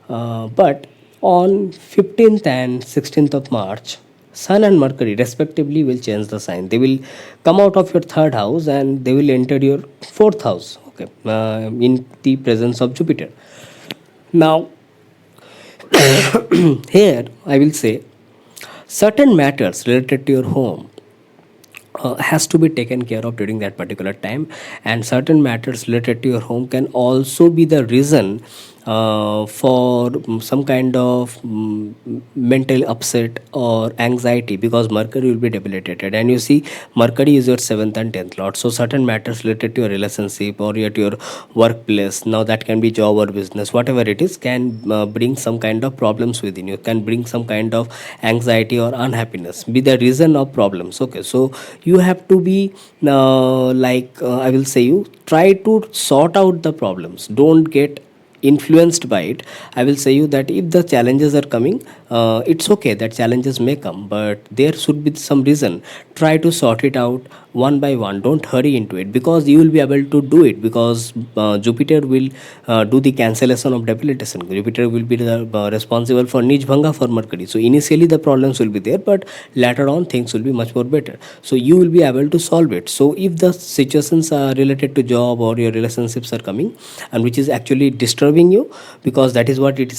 But on 15th and 16th of March, Sun and Mercury respectively will change the sign. They will come out of your third house and they will enter your fourth house, okay, in the presence of Jupiter. Now, here I will say certain matters related to your home has to be taken care of during that particular time, and certain matters related to your home can also be the reason for some kind of mental upset or anxiety, because Mercury will be debilitated, and you see Mercury is your 7th and 10th lord. So certain matters related to your relationship or at your workplace, now that can be job or business, whatever it is, can bring some kind of problems within you, can bring some kind of anxiety or unhappiness, be the reason of problems, okay. So you have to be I will say, you try to sort out the problems, don't get influenced by it. I will say you that if the challenges are coming, it's okay, that challenges may come, but there should be some reason. Try to sort it out one by one, don't hurry into it, because you will be able to do it, because Jupiter will do the cancellation of debilitation. Jupiter will be the responsible for Nij Bhanga for Mercury. So initially the problems will be there, but later on things will be much more better, so you will be able to solve it. So if the situations are related to job or your relationships are coming and which is actually disturbing you, because that is what it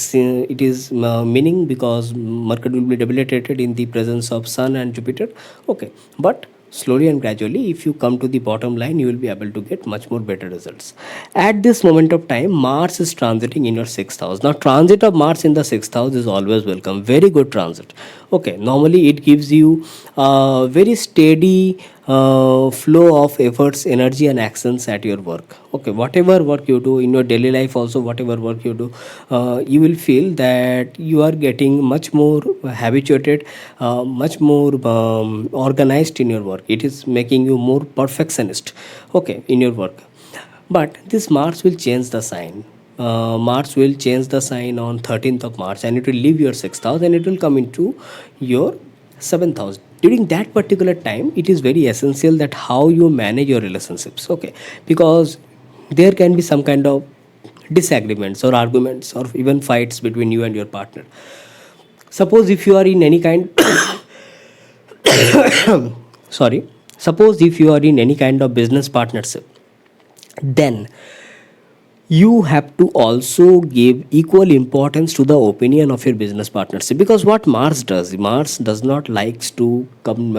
is meaning, because Mercury will be debilitated in the presence of Sun and Jupiter, okay. But slowly and gradually, if you come to the bottom line, you will be able to get much more better results. At this moment of time, Mars is transiting in your sixth house. Now transit of Mars in the sixth house is always welcome, very good transit, okay. Normally it gives you very steady flow of efforts, energy and actions at your work. Okay, whatever work you do in your daily life also, whatever work you do, you will feel that you are getting much more habituated, much more organized in your work. It is making you more perfectionist, okay, in your work. But this Mars will change the sign. Mars will change the sign on 13th of March, and it will leave your 6th house and it will come into your 7th house. During that particular time, it is very essential that how you manage your relationships, okay, because there can be some kind of disagreements or arguments or even fights between you and your partner. Suppose if you are in any kind sorry, suppose if you are in any kind of business partnership, then you have to also give equal importance to the opinion of your business partnership, because what Mars does not likes to come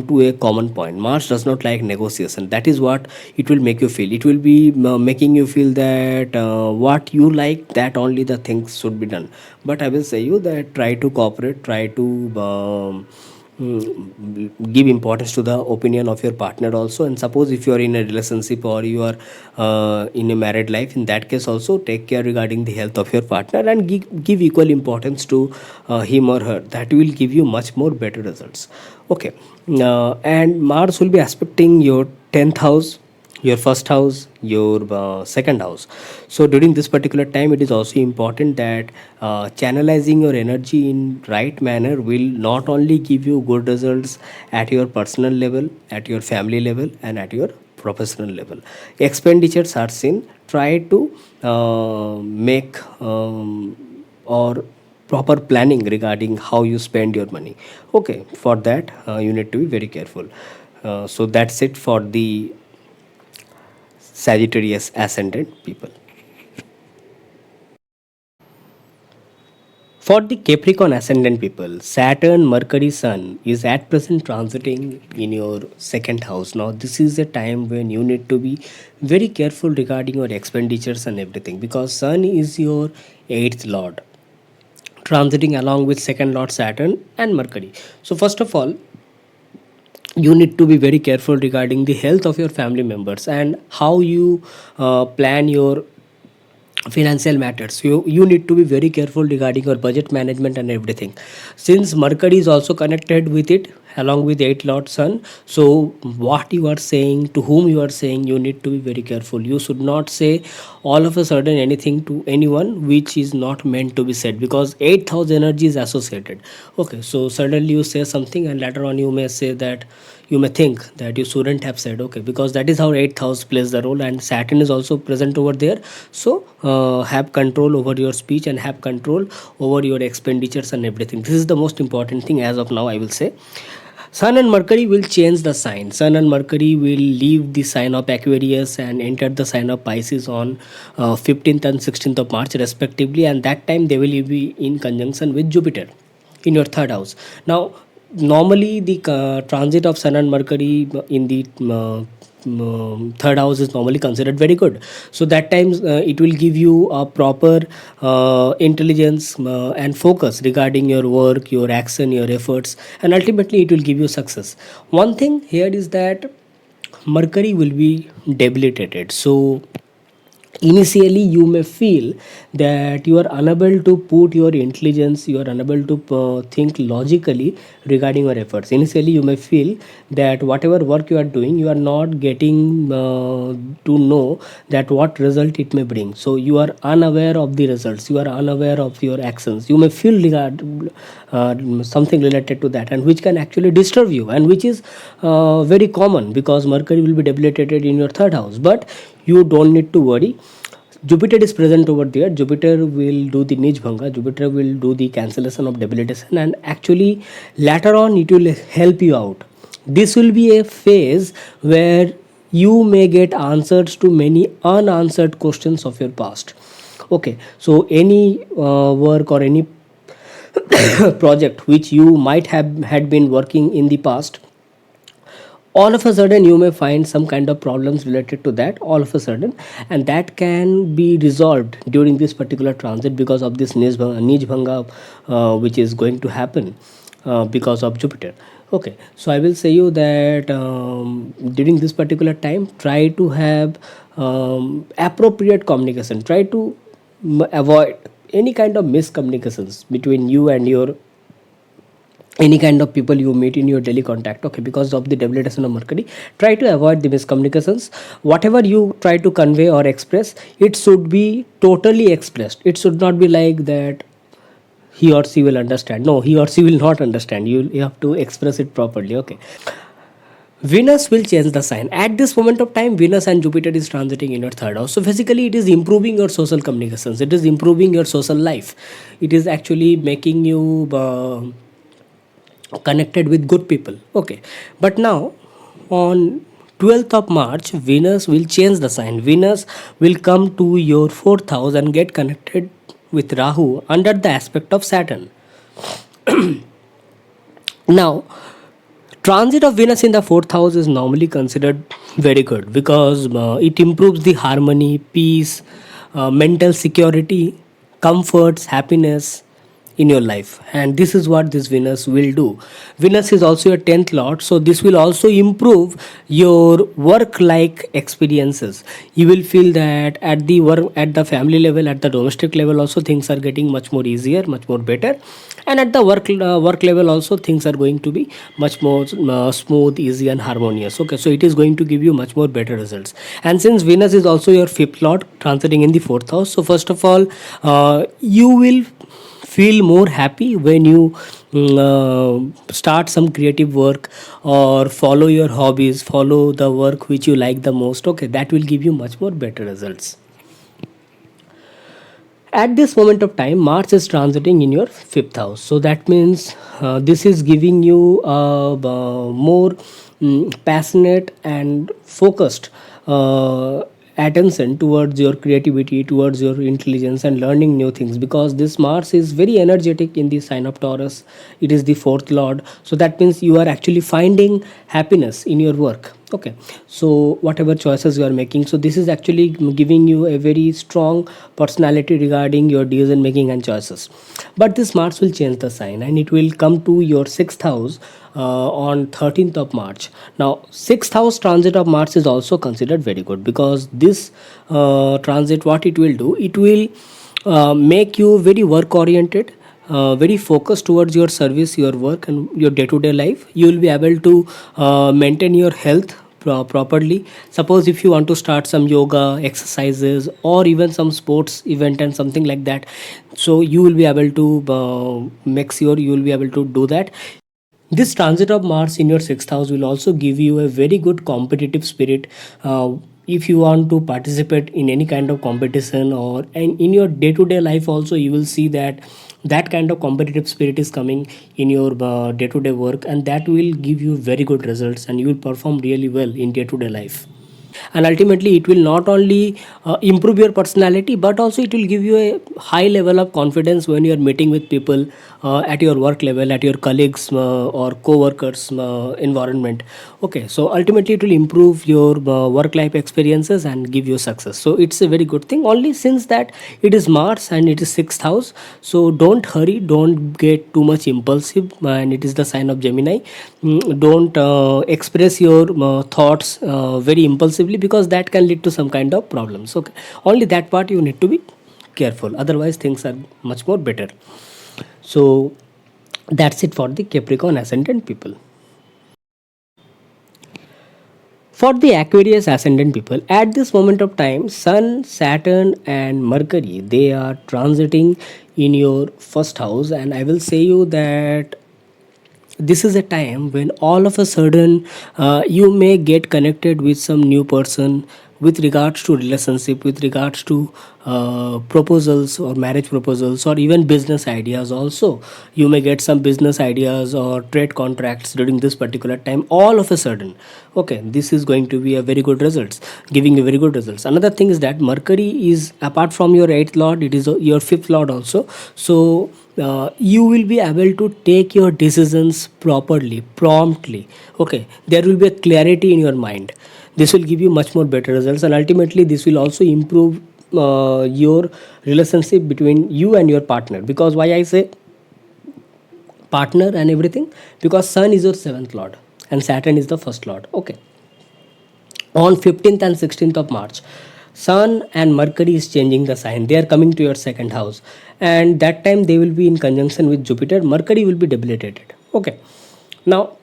to a common point. Mars does not like negotiation. That is what it will make you feel. It will be making you feel that what you like, that only the things should be done. But I will say you that try to cooperate, try to give importance to the opinion of your partner also. And suppose if you are in a relationship or you are in a married life, in that case also take care regarding the health of your partner and give equal importance to him or her. That will give you much more better results, okay. And Mars will be aspecting your 10th house, your first house, your second house. So during this particular time, it is also important that channelizing your energy in right manner will not only give you good results at your personal level, at your family level and at your professional level. Expenditures are seen. Try to make or proper planning regarding how you spend your money, okay. For that you need to be very careful. So that's it for the Sagittarius ascendant people. For the Capricorn ascendant people, Saturn, Mercury, Sun is at present transiting in your second house. Now, this is a time when you need to be very careful regarding your expenditures and everything, because Sun is your eighth lord, transiting along with second lord Saturn and Mercury. So, first of all, you need to be very careful regarding the health of your family members and how you plan your financial matters. You need to be very careful regarding your budget management and everything, since Mercury is also connected with it along with 8 lord sun. So what you are saying, to whom you are saying, you need to be very careful. You should not say all of a sudden anything to anyone which is not meant to be said, because 8th house energy is associated, okay. So suddenly you say something and later on you may say that, you may think that you shouldn't have said, okay, because that is how 8th house plays the role, and Saturn is also present over there. So have control over your speech and have control over your expenditures and everything. This is the most important thing as of now, I will say. Sun and Mercury will change the sign. Sun and Mercury will leave the sign of Aquarius and enter the sign of Pisces on 15th and 16th of March respectively, and that time they will be in conjunction with Jupiter in your third house. Now, normally the transit of Sun and Mercury in the third house is normally considered very good. So that times it will give you a proper intelligence and focus regarding your work, your action, your efforts, and ultimately it will give you success. One thing here is that Mercury will be debilitated. So initially you may feel that you are unable to put your intelligence, you are unable to think logically regarding your efforts. Initially you may feel that whatever work you are doing, you are not getting to know that what result it may bring. So you are unaware of the results, you are unaware of your actions. You may feel something related to that, and which can actually disturb you, and which is very common because Mercury will be debilitated in your third house. But you don't need to worry. Jupiter is present over there. Jupiter will do the Nij Bhanga. Jupiter will do the cancellation of debilitation, and actually later on it will help you out. This will be a phase where you may get answers to many unanswered questions of your past. Okay, so any work or any project which you might have had been working in the past, all of a sudden you may find some kind of problems related to that all of a sudden, and that can be resolved during this particular transit because of this Nij Bhanga which is going to happen because of Jupiter. Okay, so I will say you that during this particular time, try to have appropriate communication. Try to avoid any kind of miscommunications between you and your any kind of people you meet in your daily contact. Okay, because of the debilitation of Mercury, try to avoid the miscommunications. Whatever you try to convey or express, it should be totally expressed. It should not be like that he or she will understand. No, he or she will not understand. You have to express it properly. Okay, Venus will change the sign. At this moment of time, Venus and Jupiter is transiting in your third house. So physically, it is improving your social communications. It is improving your social life. It is actually making you connected with good people. Okay, but now on 12th of March, Venus will change the sign. Venus will come to your fourth house and get connected with Rahu under the aspect of Saturn. Now, transit of Venus in the fourth house is normally considered very good because it improves the harmony, peace, mental security, comforts, happiness in your life. And this is what this Venus will do. Venus is also your 10th lord, so this will also improve your work like experiences. You will feel that at the work, at the family level, at the domestic level also, things are getting much more easier, much more better, and at the work level also, things are going to be much more smooth, easy and harmonious. Okay, so it is going to give you much more better results. And since Venus is also your fifth lord transiting in the fourth house, so first of all, you will feel more happy when you start some creative work or follow your hobbies, follow the work which you like the most. Okay, that will give you much more better results. At this moment of time, Mars is transiting in your fifth house, so that means this is giving you more passionate and focused attention towards your creativity, towards your intelligence and learning new things, because this Mars is very energetic in the sign of Taurus. It is the fourth lord, so that means you are actually finding happiness in your work. Okay, so whatever choices you are making, so this is actually giving you a very strong personality regarding your decision making and choices. But this Mars will change the sign and it will come to your sixth house on 13th of March. Now, sixth house transit of Mars is also considered very good because this transit, what it will do, it will make you very work oriented, very focused towards your service, your work and your day-to-day life. You will be able to maintain your health properly. Suppose if you want to start some yoga exercises or even some sports event and something like that, so you will be able to make sure you will be able to do that. This transit of Mars in your sixth house will also give you a very good competitive spirit. If you want to participate in any kind of competition or and in your day-to-day life also, you will see that that kind of competitive spirit is coming in your day-to-day work, and that will give you very good results and you will perform really well in day-to-day life. And ultimately it will not only improve your personality, but also it will give you a high level of confidence when you are meeting with people at your work level, at your colleagues or co-workers environment. Okay, so ultimately it will improve your work life experiences and give you success. So it's a very good thing, only since that it is Mars and it is sixth house, so don't hurry, don't get too much impulsive, and it is the sign of Gemini. Don't express your thoughts very impulsively, because that can lead to some kind of problems. Okay, only that part you need to be careful, otherwise things are much more better. So that's it for the Capricorn ascendant people. For the Aquarius ascendant people, at this moment of time, Sun, Saturn, and Mercury, they are transiting in your first house, and I will say you that this is a time when all of a sudden you may get connected with some new person with regards to relationship, with regards to proposals or marriage proposals or even business ideas also. You may get some business ideas or trade contracts during this particular time all of a sudden. Okay, this is going to be a very good results, giving you very good results. Another thing is that Mercury is, apart from your 8th lord, it is your 5th lord also. So you will be able to take your decisions properly, promptly. Okay, there will be a clarity in your mind. This will give you much more better results, and ultimately this will also improve your relationship between you and your partner. Because why I say, partner and everything, because Sun is your 7th lord and Saturn is the first lord. Okay, on 15th and 16th of March, Sun and Mercury is changing the sign. They are coming to your second house, and that time they will be in conjunction with Jupiter. Mercury will be debilitated. Okay, now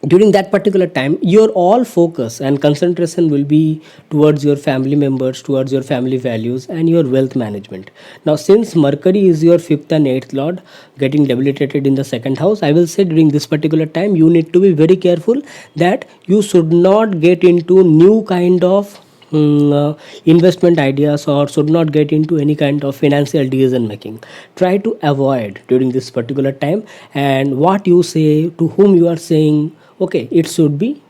during that particular time, your all focus and concentration will be towards your family members, towards your family values and your wealth management. Now since Mercury is your 5th and 8th lord getting debilitated in the second house, I will say during this particular time you need to be very careful that you should not get into new kind of investment ideas, or should not get into any kind of financial decision making. Try to avoid during this particular time, and what you say, to whom you are saying, okay, it should be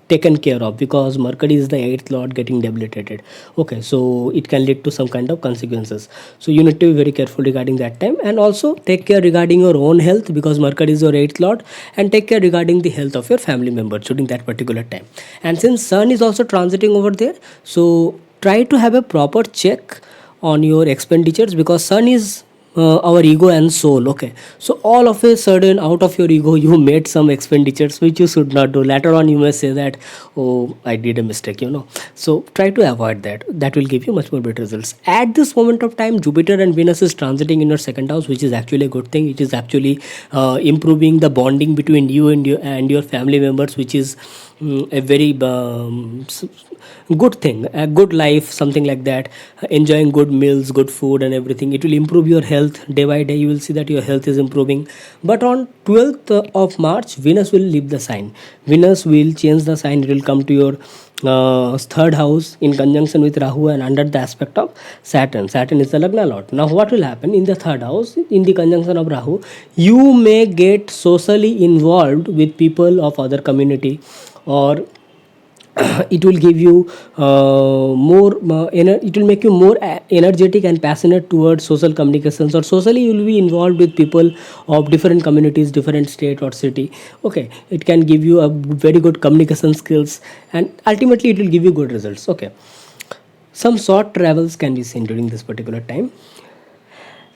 taken care of, because Mercury is the 8th lord getting debilitated. Okay, so it can lead to some kind of consequences, so you need to be very careful regarding that time, and also take care regarding your own health, because Mercury is your 8th lord, and take care regarding the health of your family members during that particular time. And since Sun is also transiting over there, so try to have a proper check on your expenditures, because Sun is our ego and soul. Okay, so all of a sudden out of your ego you made some expenditures which you should not do. Later on you may say that, oh, I did a mistake, so try to avoid that. That will give you much more better results. At this moment of time, Jupiter and Venus is transiting in your second house, which is actually a good thing. It is actually improving the bonding between you and your family members, which is a very good thing, a good life, something like that. Enjoying good meals, good food and everything, it will improve your health day by day. You will see that your health is improving. But on 12th of March, Venus will leave the sign. Venus will change the sign. It will come to your third house in conjunction with Rahu and under the aspect of Saturn. Saturn is the Lagna Lord. Now what will happen in the third house in the conjunction of Rahu? You may get socially involved with people of other community, or it will give you it will make you more energetic and passionate towards social communications, or socially you will be involved with people of different communities, different state or city. Okay, it can give you a very good communication skills, and ultimately it will give you good results. Okay, some short travels can be seen during this particular time.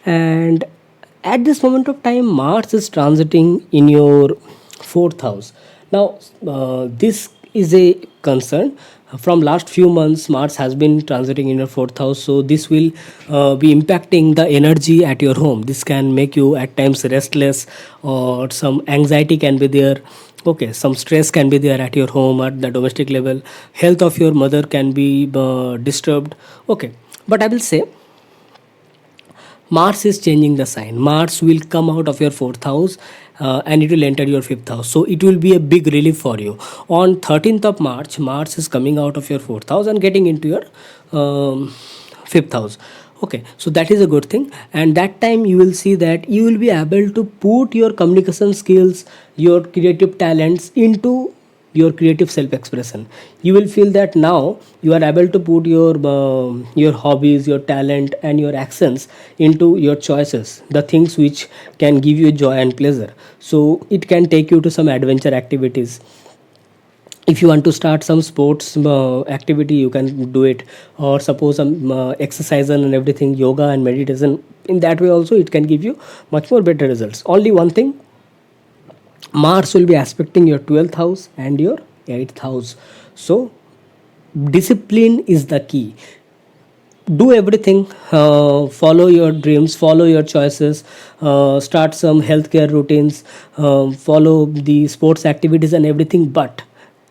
And at this moment of time, Mars is transiting in your fourth house. Now this is a concern. From last few months, Mars has been transiting in your fourth house, so this will be impacting the energy at your home. This can make you at times restless, or some anxiety can be there. Okay, some stress can be there at your home, at the domestic level. Health of your mother can be disturbed. Okay, but I will say Mars is changing the sign. Mars will come out of your fourth house and it will enter your fifth house. So it will be a big relief for you. On 13th of March, Mars is coming out of your fourth house and getting into your fifth house. Okay, so that is a good thing. And that time you will see that you will be able to put your communication skills, your creative talents into your creative self-expression. You will feel that now you are able to put your hobbies, your talent and your actions into your choices, the things which can give you joy and pleasure. So it can take you to some adventure activities. If you want to start some sports activity, you can do it, or suppose some exercise and everything, yoga and meditation. In that way also it can give you much more better results. Only one thing, Mars will be aspecting your 12th house and your 8th house. So discipline is the key. Do everything, follow your dreams, follow your choices, start some healthcare routines, follow the sports activities and everything, but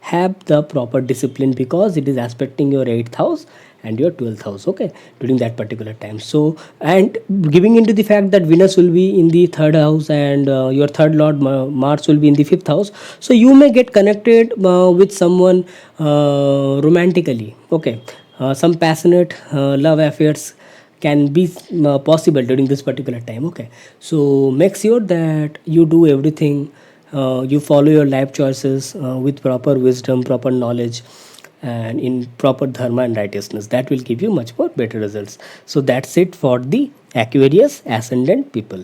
have the proper discipline, because it is aspecting your 8th house and your 12th house, okay, during that particular time. So, and giving into the fact that Venus will be in the third house and your third lord Mars will be in the fifth house, so you may get connected with someone romantically. Okay, some passionate love affairs can be possible during this particular time. Okay, so make sure that you do everything, you follow your life choices with proper wisdom, proper knowledge, and in proper dharma and righteousness. That will give you much more better results. So that's it for the Aquarius ascendant people.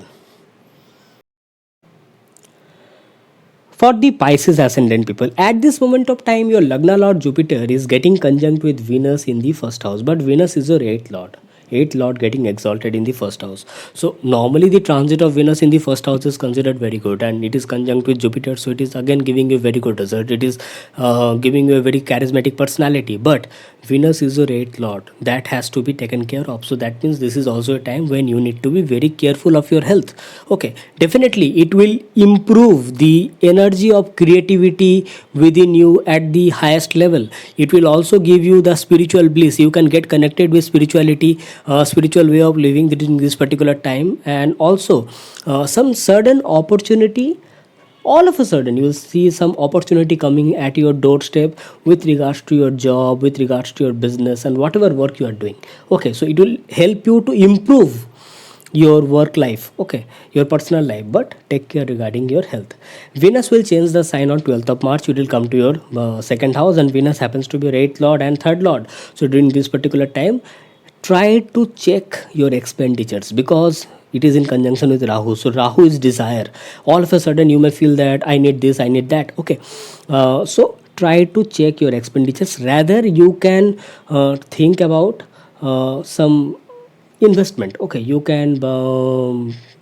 For the Pisces ascendant people, at this moment of time, your Lagna Lord Jupiter is getting conjunct with Venus in the first house, but Venus is your 8th Lord. 8th lord getting exalted in the first house. So normally the transit of Venus in the first house is considered very good, and it is conjunct with Jupiter, so it is again giving you very good result. It is giving you a very charismatic personality. But Venus is your 8th lord, that has to be taken care of. So that means this is also a time when you need to be very careful of your health. Okay, definitely it will improve the energy of creativity within you at the highest level. It will also give you the spiritual bliss. You can get connected with spirituality, spiritual way of living during this particular time. And also some sudden opportunity, all of a sudden you will see some opportunity coming at your doorstep with regards to your job, with regards to your business, and whatever work you are doing. Okay, so it will help you to improve your work life, okay, your personal life. But take care regarding your health. Venus will change the sign on 12th of March. It will come to your second house, and Venus happens to be your 8th lord and 3rd lord. So during this particular time, try to check your expenditures, because it is in conjunction with Rahu. So Rahu is desire. All of a sudden you may feel that I need this, I need that. Okay, so try to check your expenditures. Rather you can think about some investment. Okay, you can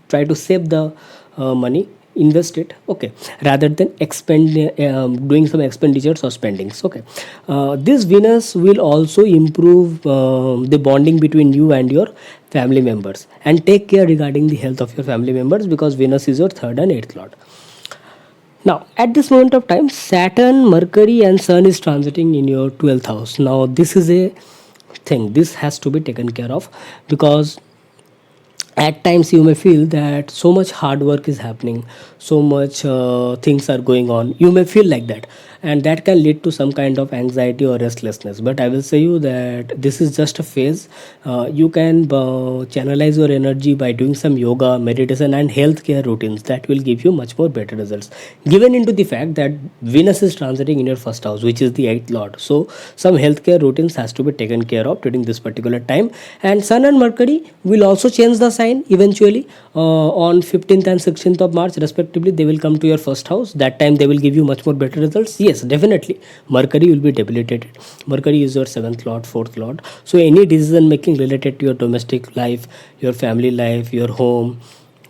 try to save the money, invest it, okay, rather than expend doing some expenditures or spendings. Okay, this Venus will also improve the bonding between you and your family members. And take care regarding the health of your family members, because Venus is your 3rd and 8th lord. Now, at this moment of time, Saturn, Mercury, and Sun is transiting in your 12th house. Now, this is a thing, this has to be taken care of, because at times you may feel that so much hard work is happening, so much things are going on. You may feel like that, and that can lead to some kind of anxiety or restlessness. But I will say you that this is just a phase. You can channelize your energy by doing some yoga, meditation, and healthcare routines. That will give you much more better results, given into the fact that Venus is transiting in your first house, which is the 8th lord. So some healthcare routines has to be taken care of during this particular time. And Sun and Mercury will also change the sign eventually on 15th and 16th of March respectively. They will come to your first house. That time they will give you much more better results. Yes, definitely Mercury will be debilitated. Mercury is your 7th lord, 4th lord. So any decision making related to your domestic life, your family life, your home,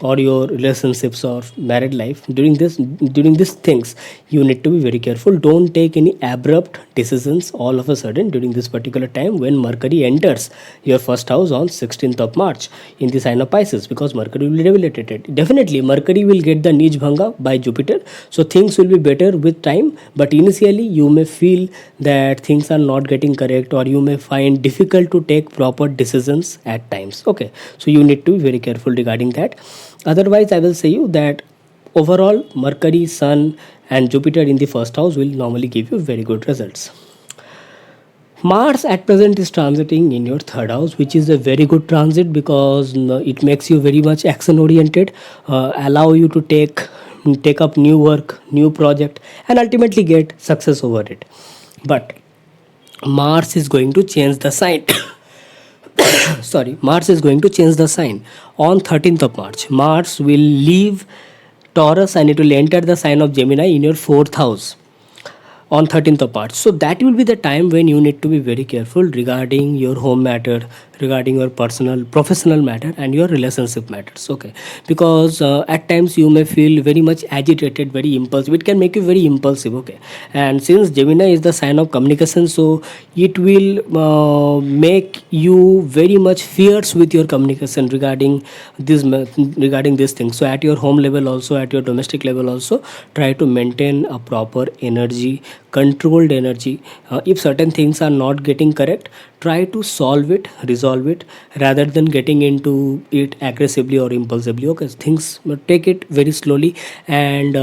or your relationships or married life, during these things you need to be very careful. Don't take any abrupt decisions all of a sudden during this particular time when Mercury enters your first house on 16th of March in the sign of Pisces, because Mercury will be debilitated. Definitely Mercury will get the Nij Bhanga by Jupiter, so things will be better with time. But initially you may feel that things are not getting correct, or you may find difficult to take proper decisions at times. Okay, so you need to be very careful regarding that. Otherwise, I will say you that overall Mercury, Sun, and Jupiter in the first house will normally give you very good results. Mars at present is transiting in your 3rd house, which is a very good transit, because it makes you very much action oriented, allow you to take up new work, new project, and ultimately get success over it. But Mars is going to change the sign. Sorry, Mars is going to change the sign on 13th of March. Mars will leave Taurus and it will enter the sign of Gemini in your 4th house on 13th of March. So that will be the time when you need to be very careful regarding your home matter, regarding your personal professional matter, and your relationship matters. Okay, because at times you may feel very much agitated, very impulsive. It can make you very impulsive. Okay, and since Gemini is the sign of communication, so it will make you very much fierce with your communication regarding these things. So at your home level also, at your domestic level also, try to maintain a proper energy, controlled energy. If certain things are not getting correct, try to solve it, resolve it, rather than getting into it aggressively or impulsively. Okay, things, take it very slowly, and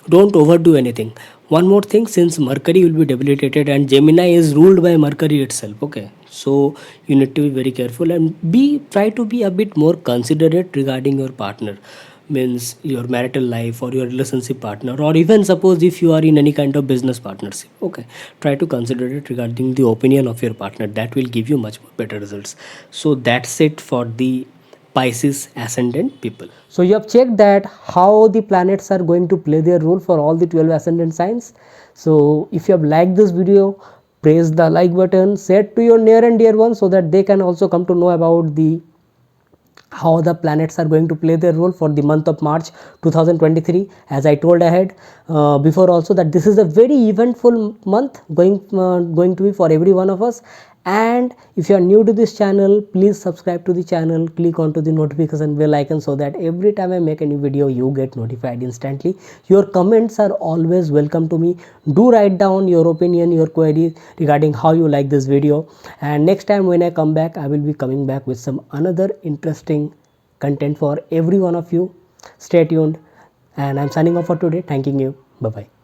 don't overdo anything. One more thing, since Mercury will be debilitated and Gemini is ruled by Mercury itself, okay, so you need to be very careful and try to be a bit more considerate regarding your partner, means your marital life or your relationship partner, or even suppose if you are in any kind of business partnership. Okay, try to consider it regarding the opinion of your partner. That will give you much more better results. So that's it for the Pisces ascendant people. So you have checked that how the planets are going to play their role for all the 12 ascendant signs. So if you have liked this video, press the like button, share to your near and dear ones so that they can also come to know about the how the planets are going to play their role for the month of March 2023. As I told ahead before also, that this is a very eventful month going to be for every one of us. And if you are new to this channel, please subscribe to the channel, click onto the notification bell icon so that every time I make a new video you get notified instantly. Your comments are always welcome to me. Do write down your opinion, your query regarding how you like this video, and next time when I come back, I will be coming back with some another interesting content for every one of you. Stay tuned, and I'm signing off for today. Thanking you. Bye bye.